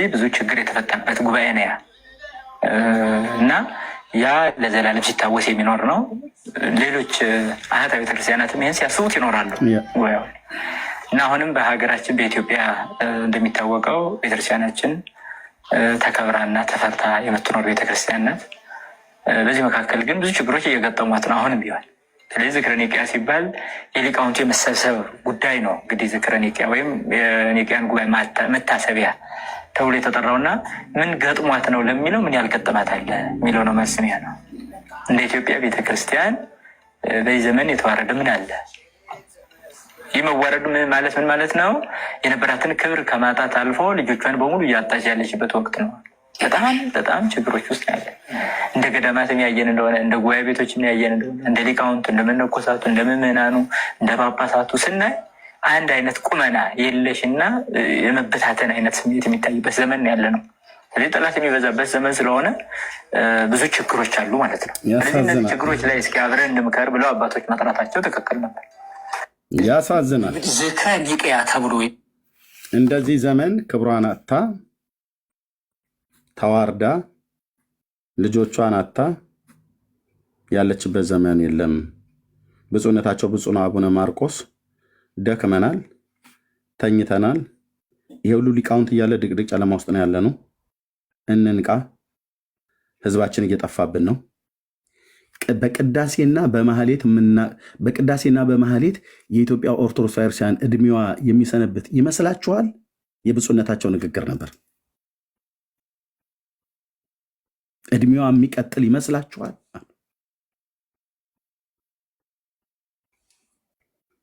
ብዙ ችግር የተፈታበት ጉባኤ ነው ያ እና ያ ለዘላለም ሲታወስ የሚኖር ነው። ሌሎች አህት ቤተክርስቲያናትም ይህን ሲያስቡት ይኖራሉ እና አሁንም በሀገራችን በኢትዮጵያ እንደሚታወቀው ቤተክርስቲያናችን ተከብራና ተፈርታ የምትኖር ቤተክርስቲያን ናት። በዚህ መካከል ግን ብዙ ችግሮች እየገጠሟት ነው አሁንም ቢሆን። ስለዚህ ዝክረ ኒቅያ ሲባል የሊቃውንቱ የመሰብሰብ ጉዳይ ነው። እንግዲህ ዝክረ ኒቅያ ወይም የኒቅያን ጉባኤ መታሰቢያ ተብሎ የተጠራውና ምን ገጥሟት ነው ለሚለው ምን ያልገጠማት አለ የሚለው ነው መስሚያ ነው። እንደ ኢትዮጵያ ቤተክርስቲያን በዚህ ዘመን የተዋረደ ምን አለ? ይህ መዋረዱ ማለት ምን ማለት ነው? የነበራትን ክብር ከማጣት አልፎ ልጆቿን በሙሉ እያጣች ያለችበት ወቅት ነው። በጣም ችግሮች ውስጥ ያለ እንደ ገዳማት የሚያየን እንደሆነ እንደ ጉባኤ ቤቶች የሚያየን እንደሆነ እንደ ሊቃውንቱ፣ እንደ መነኮሳቱ፣ እንደ ምዕመናኑ፣ እንደ ጳጳሳቱ ስናይ አንድ አይነት ቁመና የለሽ እና የመበታተን አይነት ስሜት የሚታይበት ዘመን ያለ ነው። ስለዚህ ጠላት የሚበዛበት ዘመን ስለሆነ ብዙ ችግሮች አሉ ማለት ነው። ስለዚህ እነዚህ ችግሮች ላይ እስኪ አብረን እንምከር ብለው አባቶች መጥራታቸው ትክክል ነበር። ያሳዝናል። ዝክረ ኒቅያ ተብሎ እንደዚህ ዘመን ክብሯን አጥታ ተዋርዳ ልጆቿን አጥታ ያለችበት ዘመን የለም። ብፁዕነታቸው ብፁዕ አቡነ ማርቆስ ደክመናል፣ ተኝተናል፣ ይሄ ሁሉ ሊቃውንት እያለ ድቅድቅ ጨለማ ውስጥ ነው ያለ ነው። እንንቃ፣ ህዝባችን እየጠፋብን ነው። በቅዳሴና በማህሌት የኢትዮጵያ ኦርቶዶክስ ቤተክርስቲያን እድሜዋ የሚሰነብት ይመስላችኋል? የብፁዕነታቸው ንግግር ነበር። እድሜዋ የሚቀጥል ይመስላችኋል?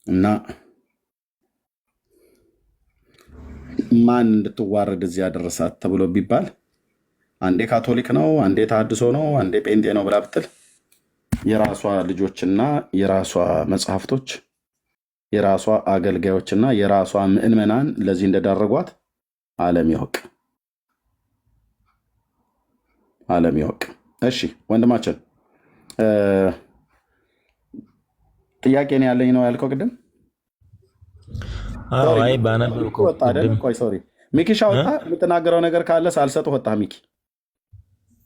እና ማን እንድትዋረድ እዚህ ያደረሳት ተብሎ ቢባል አንዴ ካቶሊክ ነው፣ አንዴ ተሐድሶ ነው፣ አንዴ ጴንጤ ነው ብላ ብትል የራሷ ልጆችና የራሷ መጽሐፍቶች የራሷ አገልጋዮችና የራሷ ምዕመናን ለዚህ እንደዳረጓት ዓለም ይወቅ። እሺ ወንድማችን ጥያቄ ነው ያለኝ ነው ያልከው ቅድም። ሶሪ ሚኪሻ ወጣ። የምትናገረው ነገር ካለ ሳልሰጥ ወጣ።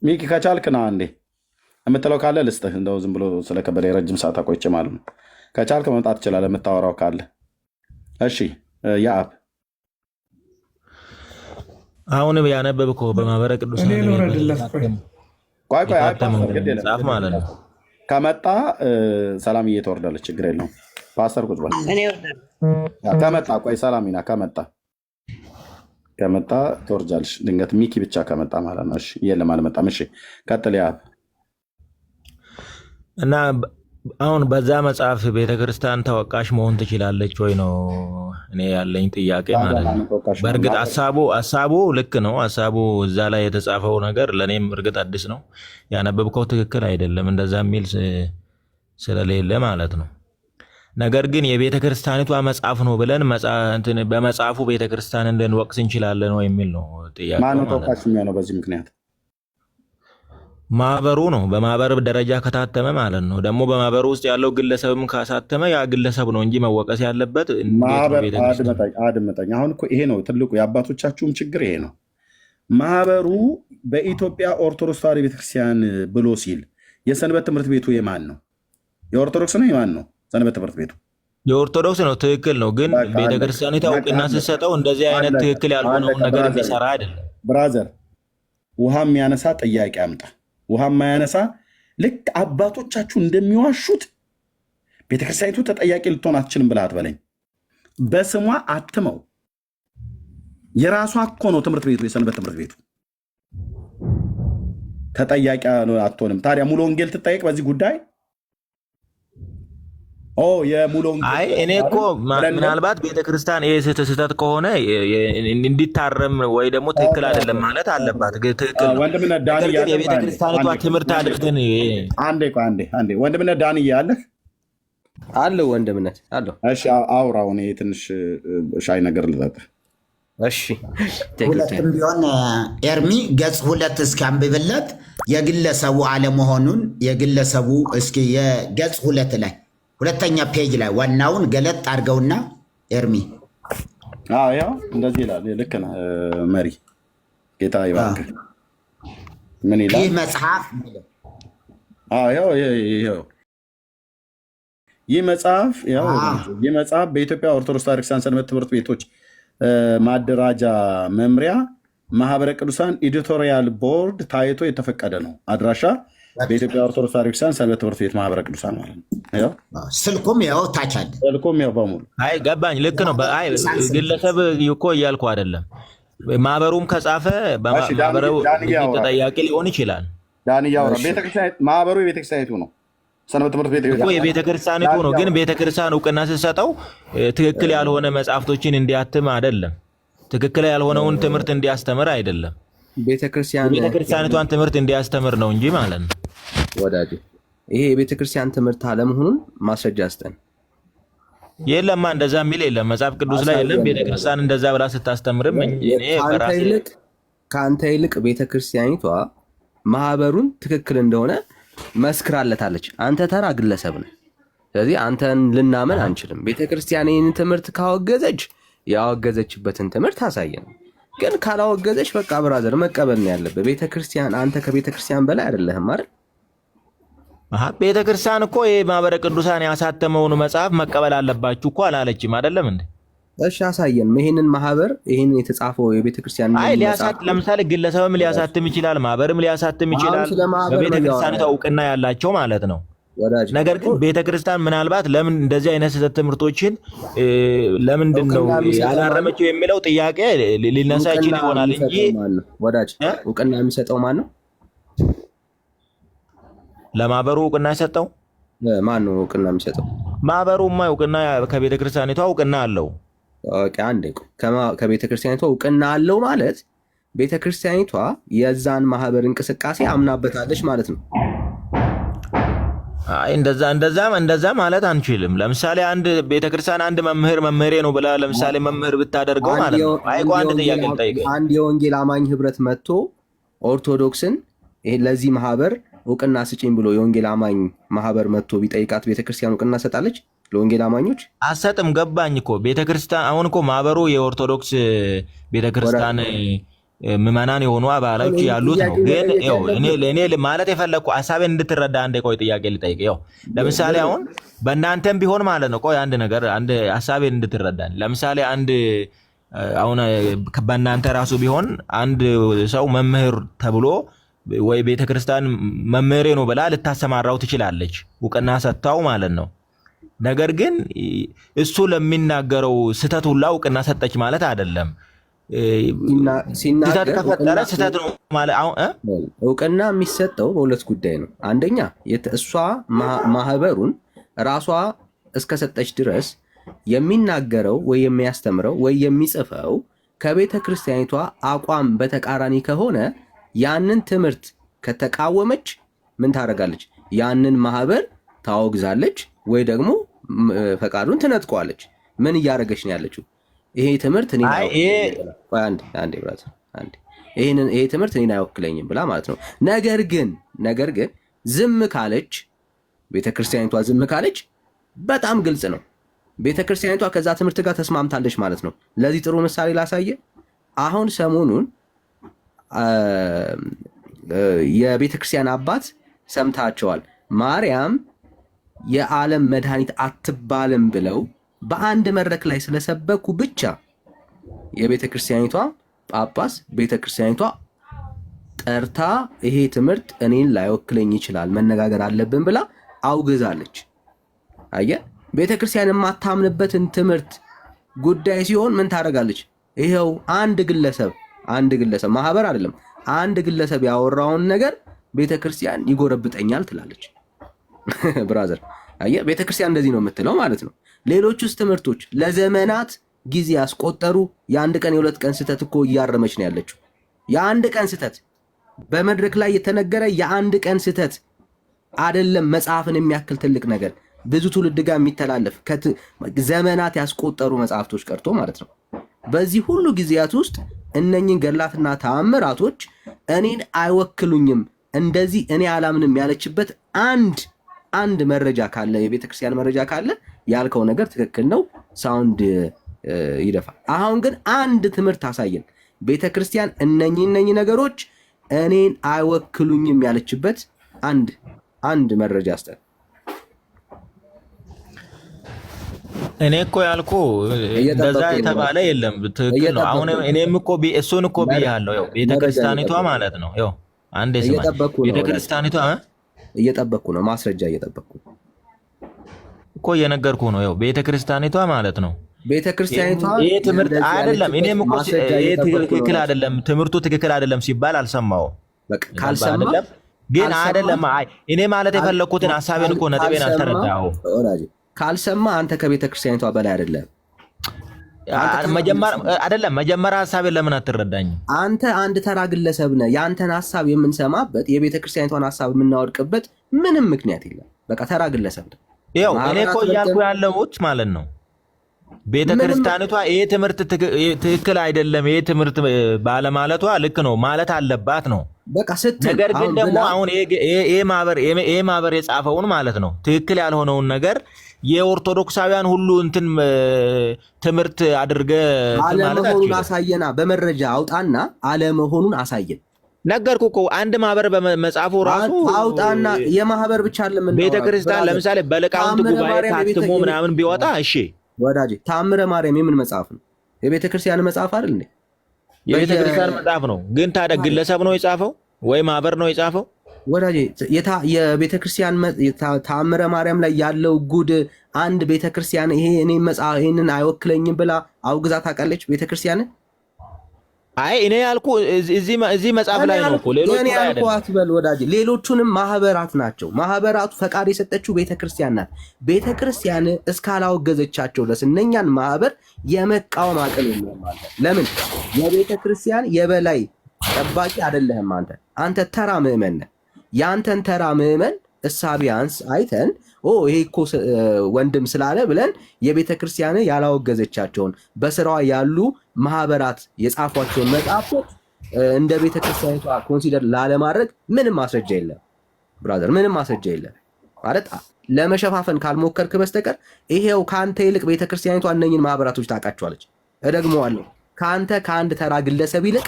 ሚኪ ከቻልክ ና አንዴ የምትለው ካለ ልስጥህ። እንደው ዝም ብሎ ስለከበደ የረጅም ሰዓት አቆይቼ ማለት ነው። ከቻልክ መምጣት ትችላለህ የምታወራው ካለ። እሺ የአብ አሁንም ያነበብከው በማህበረ ቅዱሳን ጻፍ ማለት ነው። ከመጣ ሰላምዬ ትወርዳለች፣ ችግር የለውም። ፓስተር ቁጭ በል ከመጣ ቆይ ሰላሚና ከመጣ ትወርጃለች። ድንገት ሚኪ ብቻ ከመጣ ማለት ነው። እሺ የለም አልመጣም። እሺ ቀጥል ያብ። እና አሁን በዛ መጽሐፍ ቤተክርስቲያን ተወቃሽ መሆን ትችላለች ወይ ነው እኔ ያለኝ ጥያቄ ማለት ነው። በእርግጥ ሀሳቡ ልክ ነው። ሀሳቡ እዛ ላይ የተጻፈው ነገር ለእኔም እርግጥ አዲስ ነው። ያነበብከው ትክክል አይደለም፣ እንደዛ የሚል ስለሌለ ማለት ነው። ነገር ግን የቤተክርስቲያኒቷ መጽሐፍ ነው ብለን በመጽሐፉ ቤተክርስቲያን ልንወቅስ እንችላለን ነው የሚል ነው ጥያቄ። ማነው ተወቃሽ የሚሆነው በዚህ ምክንያት? ማህበሩ ነው። በማህበር ደረጃ ከታተመ ማለት ነው። ደግሞ በማህበሩ ውስጥ ያለው ግለሰብም ካሳተመ ያ ግለሰብ ነው እንጂ መወቀስ ያለበት አድምጠኝ። አሁን እኮ ይሄ ነው ትልቁ የአባቶቻችሁም ችግር ይሄ ነው። ማህበሩ በኢትዮጵያ ኦርቶዶክስ ተዋሕዶ ቤተክርስቲያን ብሎ ሲል የሰንበት ትምህርት ቤቱ የማን ነው? የኦርቶዶክስ ነው? የማን ነው ሰንበት ትምህርት ቤቱ? የኦርቶዶክስ ነው። ትክክል ነው። ግን ቤተክርስቲያኒቷ እውቅና ስትሰጠው እንደዚህ አይነት ትክክል ያልሆነውን ነገር የሚሰራ አይደለም። ብራዘር ውሃ የሚያነሳ ጥያቄ አምጣ። ውሃ የማያነሳ ልክ አባቶቻችሁ እንደሚዋሹት ቤተክርስቲያኒቱ ተጠያቂ ልትሆን አትችልም ብለህ አትበለኝ። በስሟ አትመው። የራሷ እኮ ነው ትምህርት ቤቱ፣ የሰንበት ትምህርት ቤቱ ተጠያቂ አትሆንም። ታዲያ ሙሉ ወንጌል ትጠየቅ በዚህ ጉዳይ? እኔ እኮ ምናልባት ቤተክርስቲያን ይህ ስህተት ከሆነ እንዲታረም ወይ ደግሞ ትክክል አይደለም ማለት አለባት። ትክክል ነው። የቤተክርስቲያኒቷ ትምህርት አድርገን አንዴ ወንድምነት ዳንዬ አለህ? አለው ወንድምነት አለው። እሺ አውራው። እኔ ትንሽ ሻይ ነገር ልጠጣ። እሺ ሁለትም ቢሆን ኤርሚ ገጽ 2 እስኪ አንብብለት የግለሰቡ አለመሆኑን የግለሰቡ እስኪ የገጽ 2 ላይ ሁለተኛ ፔጅ ላይ ዋናውን ገለጥ አድርገውና ኤርሚ ያው እንደዚህ ይላል። ልክ ነህ መሪ። ጌታ ይባርክ። ምን ይላል ይህ መጽሐፍ? ይህ መጽሐፍ በኢትዮጵያ ኦርቶዶክስ ታሪክሳን ሰንበት ትምህርት ቤቶች ማደራጃ መምሪያ ማህበረ ቅዱሳን ኤዲቶሪያል ቦርድ ታይቶ የተፈቀደ ነው። አድራሻ በኢትዮጵያ ኦርቶዶክስ ታሪክሳን ሰንበት ትምህርት ቤት ማህበረ ቅዱሳን ማለት ነው። ስልኩም ያው ታች አለ። ስልኩም ያው በሙሉ አይ ገባኝ። ልክ ነው። አይ ግለሰብ እኮ እያልኩ አይደለም። ማህበሩም ከጻፈ ማህበሩ ተጠያቂ ሊሆን ይችላል። ዳንያ ማህበሩ የቤተክርስቲያኒቱ ነው። ሰንበት ትምህርት ቤት እኮ የቤተክርስቲያኒቱ ነው። ግን ቤተክርስቲያን እውቅና ስትሰጠው ትክክል ያልሆነ መጽሐፍቶችን እንዲያትም አይደለም፣ ትክክል ያልሆነውን ትምህርት እንዲያስተምር አይደለም፣ ቤተክርስቲያኒቷን ትምህርት እንዲያስተምር ነው እንጂ ማለት ነው። ወዳጅ ይሄ የቤተክርስቲያን ትምህርት አለመሆኑን ማስረጃ አስጠን። የለማ እንደዛ የሚል የለም፣ መጽሐፍ ቅዱስ ላይ የለም። ቤተክርስቲያን እንደዛ ብላ ስታስተምርም ከአንተ ይልቅ ቤተክርስቲያኒቷ ማህበሩን ትክክል እንደሆነ መስክራለታለች። አንተ ተራ ግለሰብ ነህ። ስለዚህ አንተን ልናመን አንችልም። ቤተክርስቲያን ይህን ትምህርት ካወገዘች ያወገዘችበትን ትምህርት አሳየን። ግን ካላወገዘች በቃ ብራዘር መቀበል ነው ያለብህ። ቤተክርስቲያን አንተ ከቤተክርስቲያን በላይ አይደለህም አይደል? ቤተክርስቲያን እኮ የማህበረ ቅዱሳን ያሳተመውን መጽሐፍ መቀበል አለባችሁ እኮ አላለችም አይደለም እንዴ? እሺ አሳየን። ይሄንን ማህበር ይሄንን የተጻፈው የቤተክርስቲያን ለምሳሌ ግለሰብም ሊያሳትም ይችላል፣ ማህበርም ሊያሳትም ይችላል፣ በቤተክርስቲያን እውቅና ያላቸው ማለት ነው። ነገር ግን ቤተክርስቲያን ምናልባት ለምን እንደዚህ አይነት ስህተት ትምህርቶችን ለምንድን ነው ያላረመችው የሚለው ጥያቄ ሊነሳ ይችል ይሆናል እንጂ ወዳጅ እውቅና የሚሰጠው ማን ነው? ለማህበሩ እውቅና የሰጠው ማን ነው? እውቅና የሚሰጠው ማህበሩማ እውቅና ከቤተክርስቲያኒቷ እውቅና አለው። አንዴ ከቤተክርስቲያኒቷ እውቅና አለው ማለት ቤተክርስቲያኒቷ የዛን ማህበር እንቅስቃሴ አምናበታለች ማለት ነው። አይ እንደዛ ማለት አንችልም። ለምሳሌ አንድ ቤተክርስቲያን አንድ መምህሬ ነው ብላ ለምሳሌ መምህር ብታደርገው ማለት ነው። አይ አንድ ጥያቄ ልጠይቅህ። አንድ የወንጌል አማኝ ህብረት መጥቶ ኦርቶዶክስን ለዚህ ማህበር እውቅና ስጪኝ ብሎ የወንጌል አማኝ ማህበር መጥቶ ቢጠይቃት ቤተክርስቲያን እውቅና ሰጣለች? ለወንጌል አማኞች አሰጥም። ገባኝ እኮ ቤተክርስቲያን አሁን እኮ ማህበሩ የኦርቶዶክስ ቤተክርስቲያን ምዕመናን የሆኑ አባሎች ያሉት ነው። ግን እኔ ማለት የፈለግኩ ሀሳቤን እንድትረዳ አንድ ቆይ ጥያቄ ልጠይቅ። ለምሳሌ አሁን በእናንተም ቢሆን ማለት ነው። ቆይ አንድ ነገር አንድ ሀሳቤን እንድትረዳን። ለምሳሌ አሁን በእናንተ ራሱ ቢሆን አንድ ሰው መምህር ተብሎ ወይ ቤተክርስቲያን መምህሬ ነው ብላ ልታሰማራው ትችላለች፣ እውቅና ሰጥታው ማለት ነው። ነገር ግን እሱ ለሚናገረው ስህተት ሁላ እውቅና ሰጠች ማለት አይደለም። ስህተት ከፈጠረ ስህተት ነው ማለት እውቅና የሚሰጠው በሁለት ጉዳይ ነው። አንደኛ እሷ ማህበሩን ራሷ እስከሰጠች ድረስ የሚናገረው ወይ የሚያስተምረው ወይ የሚጽፈው ከቤተ ክርስቲያኒቷ አቋም በተቃራኒ ከሆነ ያንን ትምህርት ከተቃወመች ምን ታደርጋለች? ያንን ማህበር ታወግዛለች ወይ ደግሞ ፈቃዱን ትነጥቀዋለች። ምን እያደረገች ነው ያለችው? ይሄ ትምህርት ይሄ ትምህርት እኔን አይወክለኝም ብላ ማለት ነው። ነገር ግን ዝም ካለች ቤተክርስቲያኒቷ ዝም ካለች በጣም ግልጽ ነው። ቤተክርስቲያኒቷ ከዛ ትምህርት ጋር ተስማምታለች ማለት ነው። ለዚህ ጥሩ ምሳሌ ላሳየ። አሁን ሰሞኑን የቤተክርስቲያን አባት ሰምታቸዋል። ማርያም የዓለም መድኃኒት አትባልም ብለው በአንድ መድረክ ላይ ስለሰበኩ ብቻ የቤተክርስቲያኒቷ ጳጳስ ቤተክርስቲያኒቷ ጠርታ ይሄ ትምህርት እኔን ላይወክለኝ ይችላል መነጋገር አለብን ብላ አውግዛለች። አየ ቤተክርስቲያን የማታምንበትን ትምህርት ጉዳይ ሲሆን ምን ታደርጋለች? ይሄው አንድ ግለሰብ ማህበር አይደለም፣ አንድ ግለሰብ ያወራውን ነገር ቤተክርስቲያን ይጎረብጠኛል ትላለች። ብራዘር አየ ቤተክርስቲያን እንደዚህ ነው የምትለው ማለት ነው። ሌሎቹስ ትምህርቶች ለዘመናት ጊዜ ያስቆጠሩ የአንድ ቀን የሁለት ቀን ስህተት እኮ እያረመች ነው ያለችው። የአንድ ቀን ስህተት በመድረክ ላይ የተነገረ የአንድ ቀን ስህተት አይደለም፣ መጽሐፍን የሚያክል ትልቅ ነገር ብዙ ትውልድ ጋር የሚተላለፍ ዘመናት ያስቆጠሩ መጽሐፍቶች ቀርቶ ማለት ነው። በዚህ ሁሉ ጊዜያት ውስጥ እነኝን ገድላትና ተአምራቶች እኔን አይወክሉኝም፣ እንደዚህ እኔ አላምንም ያለችበት አንድ መረጃ ካለ የቤተክርስቲያን መረጃ ካለ ያልከው ነገር ትክክል ነው፣ ሳውንድ ይደፋል። አሁን ግን አንድ ትምህርት አሳየን። ቤተክርስቲያን እነኚህ ነገሮች እኔን አይወክሉኝም ያለችበት አንድ መረጃ አስተ እኔ እኮ ያልኩ እንደዛ የተባለ የለም። ትክክል ነው። አሁን እኔም እኮ እሱን እኮ ብያለሁ። ያው ቤተክርስቲያኒቷ ማለት ነው። ያው አንዴ ስማ፣ ቤተክርስቲያኒቷ እየጠበቅኩ ነው፣ ማስረጃ እየጠበቅኩ እኮ እየነገርኩ ነው። ያው ቤተክርስቲያኒቷ ማለት ነው። ቤተክርስቲያኒቷ ይሄ ትምህርት አይደለም። እኔም እኮ ይሄ ትክክል አይደለም፣ ትምህርቱ ትክክል አይደለም ሲባል አልሰማሁም። ካልሰማ ግን አይደለም። እኔ ማለት የፈለኩትን ሐሳቤን እኮ ነጥቤን አልተረዳኸውም። ካልሰማ አንተ ከቤተክርስቲያኒቷ በላይ አይደለም። መጀመሪያ ሐሳቤን ለምን አትረዳኝም? አንተ አንድ ተራ ግለሰብ ነህ። ያንተን ሐሳብ የምንሰማበት የቤተክርስቲያኒቷን ሐሳብ የምናወድቅበት ምንም ምክንያት የለም። በቃ ተራ ግለሰብ ነህ። ይኸው እኔ እኮ እያልኩ ያለሁት ማለት ነው ቤተክርስቲያኒቷ ይሄ ትምህርት ትክክል አይደለም፣ ይሄ ትምህርት ባለማለቷ ልክ ነው ማለት አለባት ነው። ነገር ግን ደግሞ አሁን ይሄ ማህበር የጻፈውን ማለት ነው ትክክል ያልሆነውን ነገር የኦርቶዶክሳውያን ሁሉ እንትን ትምህርት አድርገ አለመሆኑን አሳየና፣ በመረጃ አውጣና አለመሆኑን አሳየን። ነገርኩ እኮ አንድ ማህበር በመጻፉ ራሱ አውጣና የማህበር ብቻ አይደለም ቤተክርስቲያን ለምሳሌ በለቃውንት ጉባኤ ታትሞ ምናምን ቢወጣ እሺ ወዳጄ፣ ታምረ ማርያም የምን መጽሐፍ ነው? የቤተክርስቲያን መጽሐፍ አይደል እንዴ? የቤተክርስቲያን መጽሐፍ ነው። ግን ታዲያ ግለሰብ ነው የጻፈው ወይ ማህበር ነው የጻፈው? ወዳጄ የቤተክርስቲያን ታምረ ማርያም ላይ ያለው ጉድ አንድ ቤተክርስቲያን ይሄ እኔ መጽሐፍ ይሄንን አይወክለኝም ብላ አውግዛ ታውቃለች ቤተክርስቲያን? አይ እኔ ያልኩ እዚህ መጽሐፍ ላይ ነው እኮ ሌሎቹ ላይ አይደለም። አትበል ወዳጄ፣ ሌሎቹንም ማህበራት ናቸው። ማህበራቱ ፈቃድ የሰጠችው ቤተክርስቲያን ናት። ቤተክርስቲያን እስካላወገዘቻቸው ድረስ እነኛን ማህበር የመቃወም አቅም የለም ማለት። ለምን? የቤተክርስቲያን የበላይ ጠባቂ አይደለህም አንተ ተራ ምዕመን ነህ። ያንተን ተራ ምዕመን እሳቢያንስ አይተን ይሄ እኮ ወንድም ስላለ ብለን የቤተክርስቲያን ያላወገዘቻቸውን በስራዋ ያሉ ማህበራት የጻፏቸውን መጽሐፎች እንደ ቤተክርስቲያኒቷ ኮንሲደር ላለማድረግ ምንም ማስረጃ የለም ብራዘር፣ ምንም ማስረጃ የለም ማለት ለመሸፋፈን ካልሞከርክ በስተቀር ይሄው ካንተ ይልቅ ቤተክርስቲያኒቷ እነኝን ማህበራቶች ታውቃቸዋለች። እደግመዋለሁ፣ ከአንድ ተራ ግለሰብ ይልቅ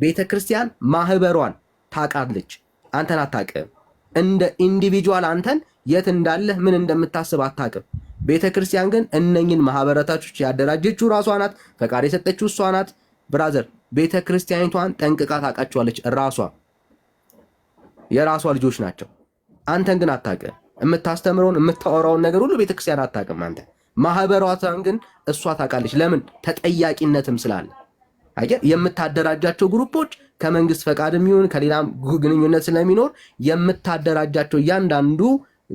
ቤተክርስቲያን ማህበሯን ታውቃለች። አንተን አታውቅም። እንደ ኢንዲቪጁዋል አንተን የት እንዳለህ ምን እንደምታስብ አታውቅም። ቤተክርስቲያን ግን እነኝን ማህበራቶች ያደራጀችው ራሷ ናት። ፈቃድ የሰጠችው እሷ ናት። ብራዘር ቤተክርስቲያኒቷን ጠንቅቃ ታውቃቸዋለች። ራሷ የራሷ ልጆች ናቸው። አንተን ግን አታውቅም። የምታስተምረውን የምታወራውን ነገር ሁሉ ቤተክርስቲያን አታውቅም። አንተ ማህበራቷን ግን እሷ ታውቃለች። ለምን? ተጠያቂነትም ስላለ አየህ። የምታደራጃቸው ግሩፖች ከመንግስት ፈቃድም ይሁን ከሌላም ግንኙነት ስለሚኖር የምታደራጃቸው እያንዳንዱ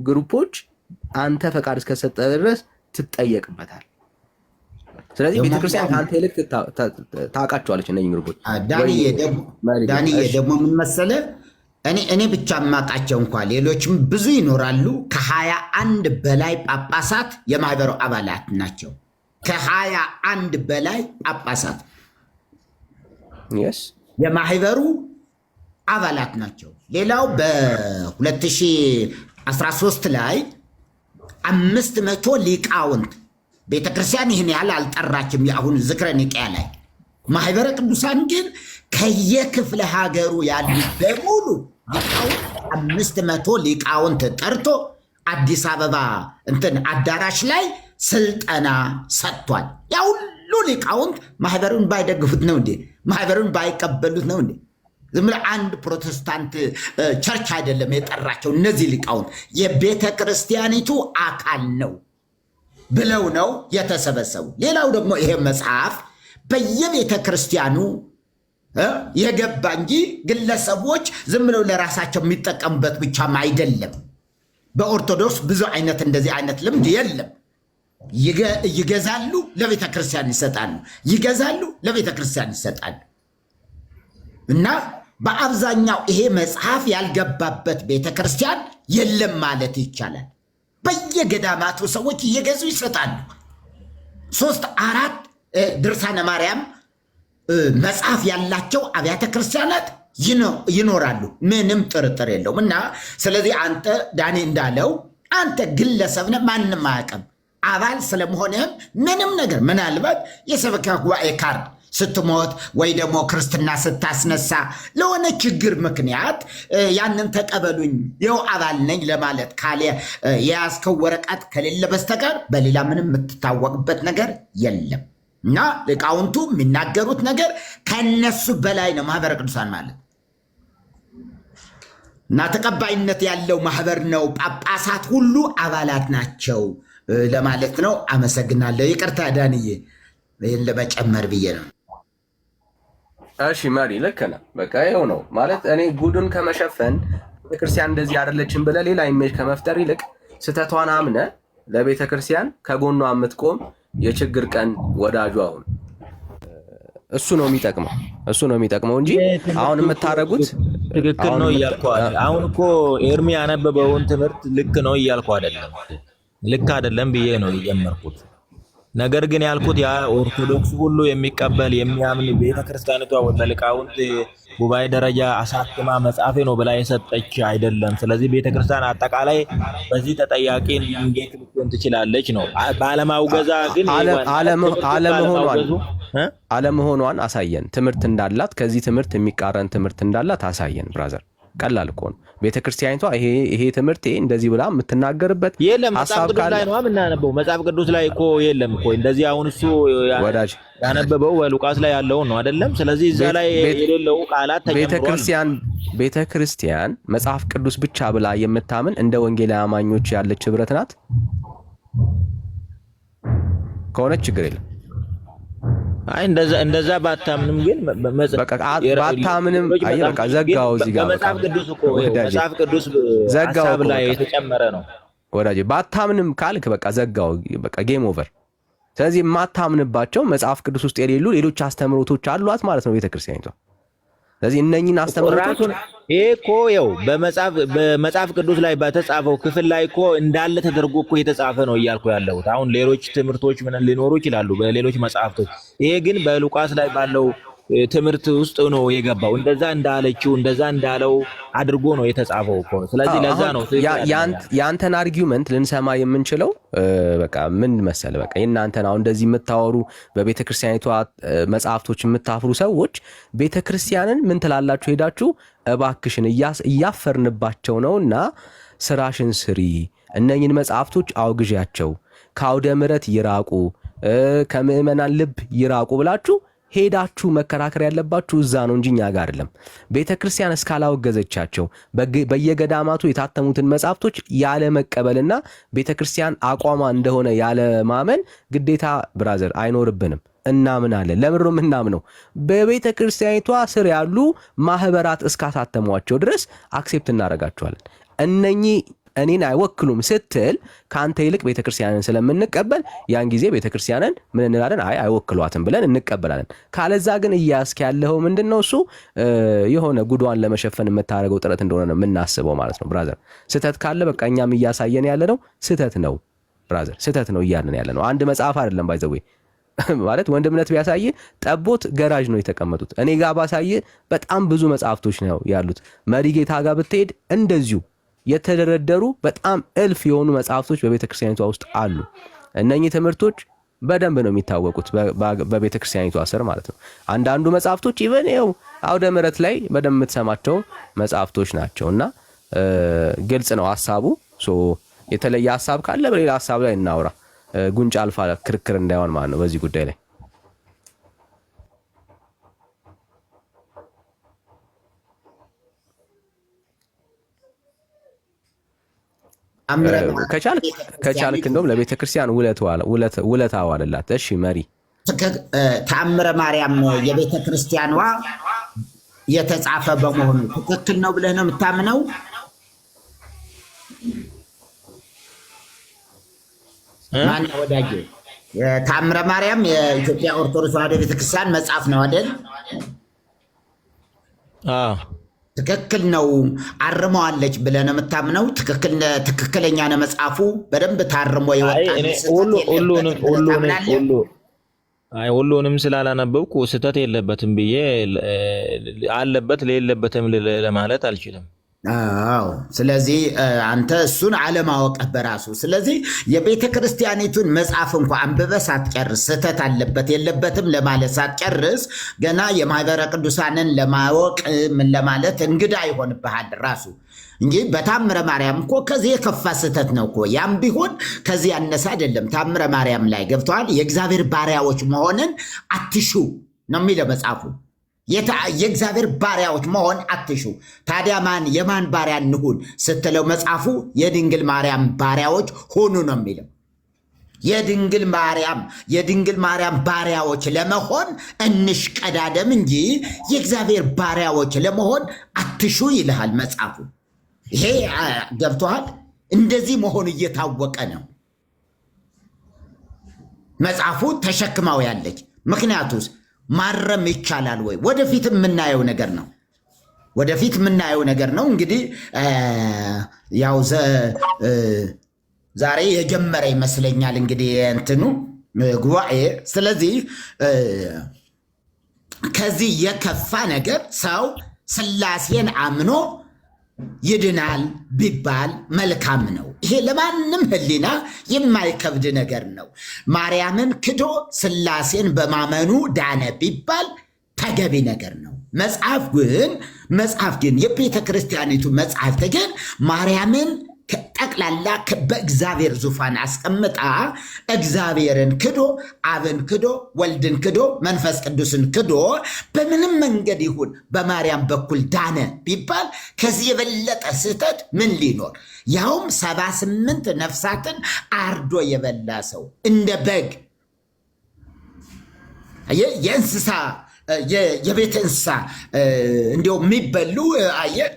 ግሩፖች አንተ ፈቃድ እስከሰጠ ድረስ ትጠየቅበታል። ስለዚህ ቤተክርስቲያን ከአንተ ይልቅ ታውቃቸዋለች እነዚህ ግሩፖች። ዳንዬ ደግሞ ምን መሰለህ፣ እኔ ብቻ የማውቃቸው እንኳ ሌሎችም ብዙ ይኖራሉ። ከ21 በላይ ጳጳሳት የማህበሩ አባላት ናቸው። ከ21 በላይ ጳጳሳት የማህበሩ አባላት ናቸው። ሌላው በ2013 ላይ 500 ሊቃውንት ቤተክርስቲያን ይህን ያህል አልጠራችም። የአሁን ዝክረ ኒቅያ ላይ ማህበረ ቅዱሳን ግን ከየክፍለ ሀገሩ ያሉ በሙሉ ሊቃውንት 500 ሊቃውንት ጠርቶ አዲስ አበባ አዳራሽ ላይ ስልጠና ሰጥቷል። ያ ሁሉ ሊቃውንት ማህበሩን ባይደግፉት ነው እንዴ? ማህበሩን ባይቀበሉት ነው እንዴ? ዝም ብለህ አንድ ፕሮቴስታንት ቸርች አይደለም የጠራቸው። እነዚህ ሊቃውንት የቤተ ክርስቲያኒቱ አካል ነው ብለው ነው የተሰበሰቡ። ሌላው ደግሞ ይሄ መጽሐፍ በየቤተ ክርስቲያኑ የገባ እንጂ ግለሰቦች ዝም ብለው ለራሳቸው የሚጠቀሙበት ብቻም አይደለም። በኦርቶዶክስ ብዙ አይነት እንደዚህ አይነት ልምድ የለም። ይገዛሉ፣ ለቤተ ክርስቲያን ይሰጣሉ፣ ይገዛሉ፣ ለቤተ ክርስቲያን ይሰጣሉ። እና በአብዛኛው ይሄ መጽሐፍ ያልገባበት ቤተ ክርስቲያን የለም ማለት ይቻላል። በየገዳማቱ ሰዎች እየገዙ ይሰጣሉ። 3-4 ድርሳነ ማርያም መጽሐፍ ያላቸው አብያተ ክርስቲያናት ይኖራሉ። ምንም ጥርጥር የለውም። እና ስለዚህ አንተ ዳኒ እንዳለው አንተ ግለሰብ ነህ፣ ማንም አያውቅም። አባል ስለመሆንህም ምንም ነገር ምናልባት የሰበካ ጉባኤ ካርድ ስትሞት ወይ ደግሞ ክርስትና ስታስነሳ ለሆነ ችግር ምክንያት ያንን ተቀበሉኝ ይኸው አባል ነኝ ለማለት ካለ የያዝከው ወረቀት ከሌለ በስተቀር በሌላ ምንም የምትታወቅበት ነገር የለም። እና ሊቃውንቱ የሚናገሩት ነገር ከነሱ በላይ ነው ማህበረ ቅዱሳን ማለት እና ተቀባይነት ያለው ማህበር ነው። ጳጳሳት ሁሉ አባላት ናቸው ለማለት ነው። አመሰግናለሁ። ይቅርታ ዳንዬ ይህን ለመጨመር ብዬ ነው። እሺ መሪ ልክ ነህ። በቃ ይኸው ነው ማለት እኔ ጉዱን ከመሸፈን ቤተክርስቲያን እንደዚህ አይደለችም ብለህ ሌላ ኢሜጅ ከመፍጠር ይልቅ ስህተቷን አምነህ ለቤተክርስቲያን ከጎኗ የምትቆም የችግር ቀን ወዳጁ አሁን እሱ ነው የሚጠቅመው እንጂ አሁን የምታረጉት ትክክል ነው እያልኩ አይደል። አሁን እኮ ኤርሚ ያነበበውን ትምህርት ልክ ነው እያልኩ አይደለም። ልክ አይደለም ብዬ ነው የጀመርኩት። ነገር ግን ያልኩት ያ ኦርቶዶክስ ሁሉ የሚቀበል የሚያምን ቤተክርስቲያኒቷ በሊቃውንት ጉባኤ ደረጃ አሳትማ መጽሐፌ ነው ብላ የሰጠች አይደለም። ስለዚህ ቤተክርስቲያን አጠቃላይ በዚህ ተጠያቂ እንዴት ልትሆን ትችላለች ነው። ባለማውገዛ ግን አለመሆኗን አሳየን። ትምህርት እንዳላት ከዚህ ትምህርት የሚቃረን ትምህርት እንዳላት አሳየን ብራዘር። ቀላል እኮ ነው። ቤተክርስቲያኒቷ ይሄ ትምህርት እንደዚህ ብላ የምትናገርበት የለም። መጽሐፍ ቅዱስ ላይ ነው የምናነበው። መጽሐፍ ቅዱስ ላይ እኮ የለም እኮ እንደዚህ። አሁን እሱ ወዳጅ ያነበበው ሉቃስ ላይ ያለው ነው አይደለም። ስለዚህ እዛ ላይ የሌለው ቃላት ተጨምሯል። ቤተክርስቲያን መጽሐፍ ቅዱስ ብቻ ብላ የምታምን እንደ ወንጌላውያን አማኞች ያለች ህብረት ናት ከሆነች ችግር የለም። አይ እንደዛ ባታምንም ግን ባታምንም አይ በቃ ዘጋው። እዚህ ጋር መጽሐፍ ቅዱስ ዘጋው ላይ የተጨመረ ነው ወዳጄ። ባታምንም ካልክ በቃ ዘጋው፣ በቃ ጌም ኦቨር። ስለዚህ የማታምንባቸው መጽሐፍ ቅዱስ ውስጥ የሌሉ ሌሎች አስተምሮቶች አሏት ማለት ነው ቤተክርስቲያኒቷ። ስለዚህ እነኚህን አስተምሮቶች ይሄ እኮ ያው በመጽሐፍ ቅዱስ ላይ በተጻፈው ክፍል ላይ እኮ እንዳለ ተደርጎ እኮ የተጻፈ ነው እያልኩ ያለሁት። አሁን ሌሎች ትምህርቶች ምን ሊኖሩ ይችላሉ በሌሎች መጽሐፍቶች። ይሄ ግን በሉቃስ ላይ ባለው ትምህርት ውስጥ ነው የገባው። እንደዛ እንዳለችው እንደዛ እንዳለው አድርጎ ነው የተጻፈው እኮ። ስለዚህ ለዛ ነው ያንተን አርጊውመንት ልንሰማ የምንችለው። በቃ ምን መሰለ፣ በቃ የእናንተን አሁን እንደዚህ የምታወሩ በቤተክርስቲያኒቷ መጽሐፍቶች የምታፍሩ ሰዎች ቤተክርስቲያንን ምን ትላላችሁ? ሄዳችሁ እባክሽን እያፈርንባቸው ነውና ስራሽን ስሪ፣ እነኝን መጽሐፍቶች አውግዣቸው፣ ከአውደ ምሕረት ይራቁ፣ ከምዕመናን ልብ ይራቁ ብላችሁ ሄዳችሁ መከራከር ያለባችሁ እዛ ነው እንጂ እኛ ጋር አይደለም። ቤተክርስቲያን እስካላወገዘቻቸው በየገዳማቱ የታተሙትን መጽሐፍቶች ያለ መቀበልና ቤተክርስቲያን አቋሟ እንደሆነ ያለ ማመን ግዴታ ብራዘር አይኖርብንም። እናምናለን። ለምንድነው የምናምነው? በቤተክርስቲያኒቷ ስር ያሉ ማህበራት እስካታተሟቸው ድረስ አክሴፕት እናደርጋቸዋለን። እነኚህ እኔን አይወክሉም ስትል ከአንተ ይልቅ ቤተክርስቲያንን ስለምንቀበል ያን ጊዜ ቤተክርስቲያንን ምን እንላለን? አይወክሏትም ብለን እንቀበላለን። ካለዛ ግን እያስክ ያለው ምንድነው? እሱ የሆነ ጉዷን ለመሸፈን የምታደርገው ጥረት እንደሆነ ነው የምናስበው ማለት ነው ብራዘር። ስህተት ካለ በቃ እኛም እያሳየን ያለ ነው ስህተት ነው ብራዘር፣ ስህተት ነው እያልን ያለ ነው። አንድ መጽሐፍ አይደለም ባይዘዌ ማለት ወንድምነት ቢያሳይ ጠቦት ገራጅ ነው የተቀመጡት። እኔ ጋር ባሳይ በጣም ብዙ መጽሐፍቶች ነው ያሉት። መሪጌታ ጋር ብትሄድ እንደዚሁ የተደረደሩ በጣም እልፍ የሆኑ መጽሐፍቶች በቤተክርስቲያኒቷ ውስጥ አሉ። እነኚህ ትምህርቶች በደንብ ነው የሚታወቁት በቤተክርስቲያኒቷ ስር ማለት ነው። አንዳንዱ መጽሐፍቶች ኢቨን ይኸው አውደ ምሕረት ላይ በደንብ የምትሰማቸው መጽሐፍቶች ናቸውና ግልጽ ነው ሐሳቡ። የተለየ ሐሳብ ካለ በሌላ ሐሳብ ላይ እናውራ። ጉንጫ አልፋ ክርክር እንዳይሆን ማለት ነው በዚህ ጉዳይ ላይ። ከቻልክ እንደውም ለቤተ ክርስቲያን ውለታ ዋለላት። እሺ መሪ ተአምረ ማርያም የቤተ ክርስቲያኗ የተጻፈ በመሆኑ ትክክል ነው ብለህ ነው የምታምነው? ማን ወዳጅ? ተአምረ ማርያም የኢትዮጵያ ኦርቶዶክስ ተዋሕዶ ቤተክርስቲያን መጽሐፍ ነው አይደል? ትክክል ነው አርመዋለች ብለህ ነው የምታምነው? ትክክለኛ ነው መጽሐፉ በደንብ ታርሞ ሁሉንም ስላላነበብኩ ስህተት የለበትም ብዬ አለበት ለሌለበትም ለማለት አልችልም። አዎ ስለዚህ አንተ እሱን አለማወቅህ በራሱ ስለዚህ የቤተ ክርስቲያኒቱን መጽሐፍ እንኳ አንብበህ ሳትጨርስ ስህተት አለበት የለበትም ለማለት ሳትጨርስ ገና የማህበረ ቅዱሳንን ለማወቅ ምን ለማለት እንግዳ ይሆንብሃል ራሱ እንጂ በታምረ ማርያም እኮ ከዚህ የከፋ ስህተት ነው እኮ ያም ቢሆን ከዚህ ያነሰ አይደለም ታምረ ማርያም ላይ ገብተዋል የእግዚአብሔር ባሪያዎች መሆንን አትሹ ነው የሚለው መጽሐፉ የእግዚአብሔር ባሪያዎች መሆን አትሹ ታዲያ የማን ባሪያ እንሁን ስትለው መጽሐፉ የድንግል ማርያም ባሪያዎች ሆኑ ነው የሚለው የድንግል ማርያም ባሪያዎች ለመሆን እንሽቀዳደም እንጂ የእግዚአብሔር ባሪያዎች ለመሆን አትሹ ይልሃል መጽሐፉ ይሄ ገብቶሃል እንደዚህ መሆኑ እየታወቀ ነው መጽሐፉ ተሸክማው ያለች ምክንያቱስ ማረም ይቻላል ወይ ወደፊት የምናየው ነገር ነው እንግዲህ ያው ዛሬ የጀመረ ይመስለኛል እንግዲህ እንትኑ ጉባኤ ስለዚህ ከዚህ የከፋ ነገር ሰው ሥላሴን አምኖ ይድናል ቢባል መልካም ነው ይሄ ለማንም ህሊና የማይከብድ ነገር ነው ማርያምን ክዶ ሥላሴን በማመኑ ዳነ ቢባል ተገቢ ነገር ነው መጽሐፍ ግን የቤተ ክርስቲያኒቱ መጽሐፍ ግን ማርያምን ጠቅላላ በእግዚአብሔር ዙፋን አስቀምጣ እግዚአብሔርን ክዶ አብን ክዶ ወልድን ክዶ መንፈስ ቅዱስን ክዶ በምንም መንገድ ይሁን በማርያም በኩል ዳነ ቢባል ከዚህ የበለጠ ስህተት ምን ሊኖር ያውም 78 ነፍሳትን አርዶ የበላ ሰው እንደ በግ የእንስሳ የቤት እንስሳ እንዲያው የሚበሉ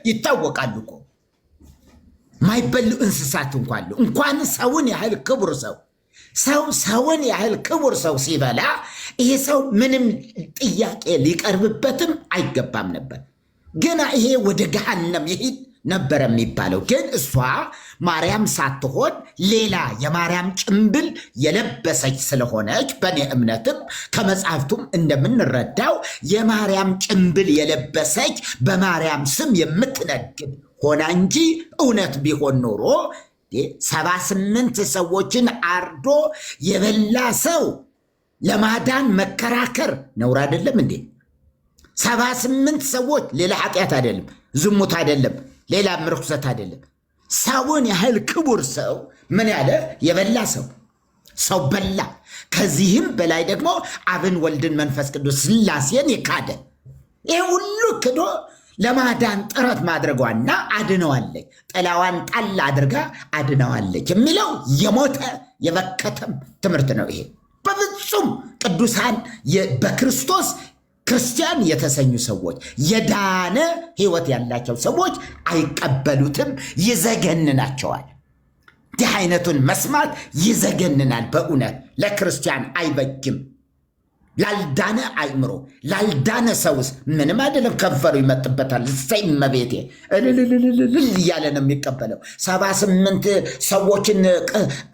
ይታወቃሉ እኮ ማይበሉ እንስሳት እንኳን ሰውን ያህል ክቡር ሰውን ያህል ክቡር ሰው ሲበላ ይሄ ሰው ምንም ጥያቄ ሊቀርብበትም አይገባም ነበር ገና ይሄ ወደ ገሃነም ይሄድ ነበር የሚባለው ግን እሷ ማርያም ሳትሆን ሌላ የማርያም ጭምብል የለበሰች ስለሆነች በእኔ እምነትም ከመጽሐፍቱም እንደምንረዳው የማርያም ጭምብል የለበሰች በማርያም ስም የምትነግድ ሆና እንጂ እውነት ቢሆን ኖሮ 78 ሰዎችን አርዶ የበላ ሰው ለማዳን መከራከር ነውር አይደለም እንዴ 78 ሰዎች ሌላ ኃጢአት አይደለም ዝሙት አይደለም ሌላ ምርኩሰት አይደለም ሰውን ያህል ክቡር ሰው ምን ያለ የበላ ሰው በላ ከዚህም በላይ ደግሞ አብን ወልድን መንፈስ ቅዱስ ሥላሴን የካደ ይሄ ሁሉ ክዶ ለማዳን ጥረት ማድረጓና አድነዋለች ጥላዋን ጣል አድርጋ አድነዋለች የሚለው የሞተ የበከተም ትምህርት ነው ይሄ በፍጹም ቅዱሳን በክርስቶስ ክርስቲያን የተሰኙ ሰዎች የዳነ ሕይወት ያላቸው ሰዎች አይቀበሉትም ይዘገንናቸዋል እንዲህ አይነቱን መስማት ይዘገንናል በእውነት ለክርስቲያን አይበጅም ላልዳነ አይምሮ ላልዳነ ሰውስ ምንም አይደለም ከንፈሩ ይመጥበታል እሰይ መቤቴ እያለ ነው የሚቀበለው 78 ሰዎችን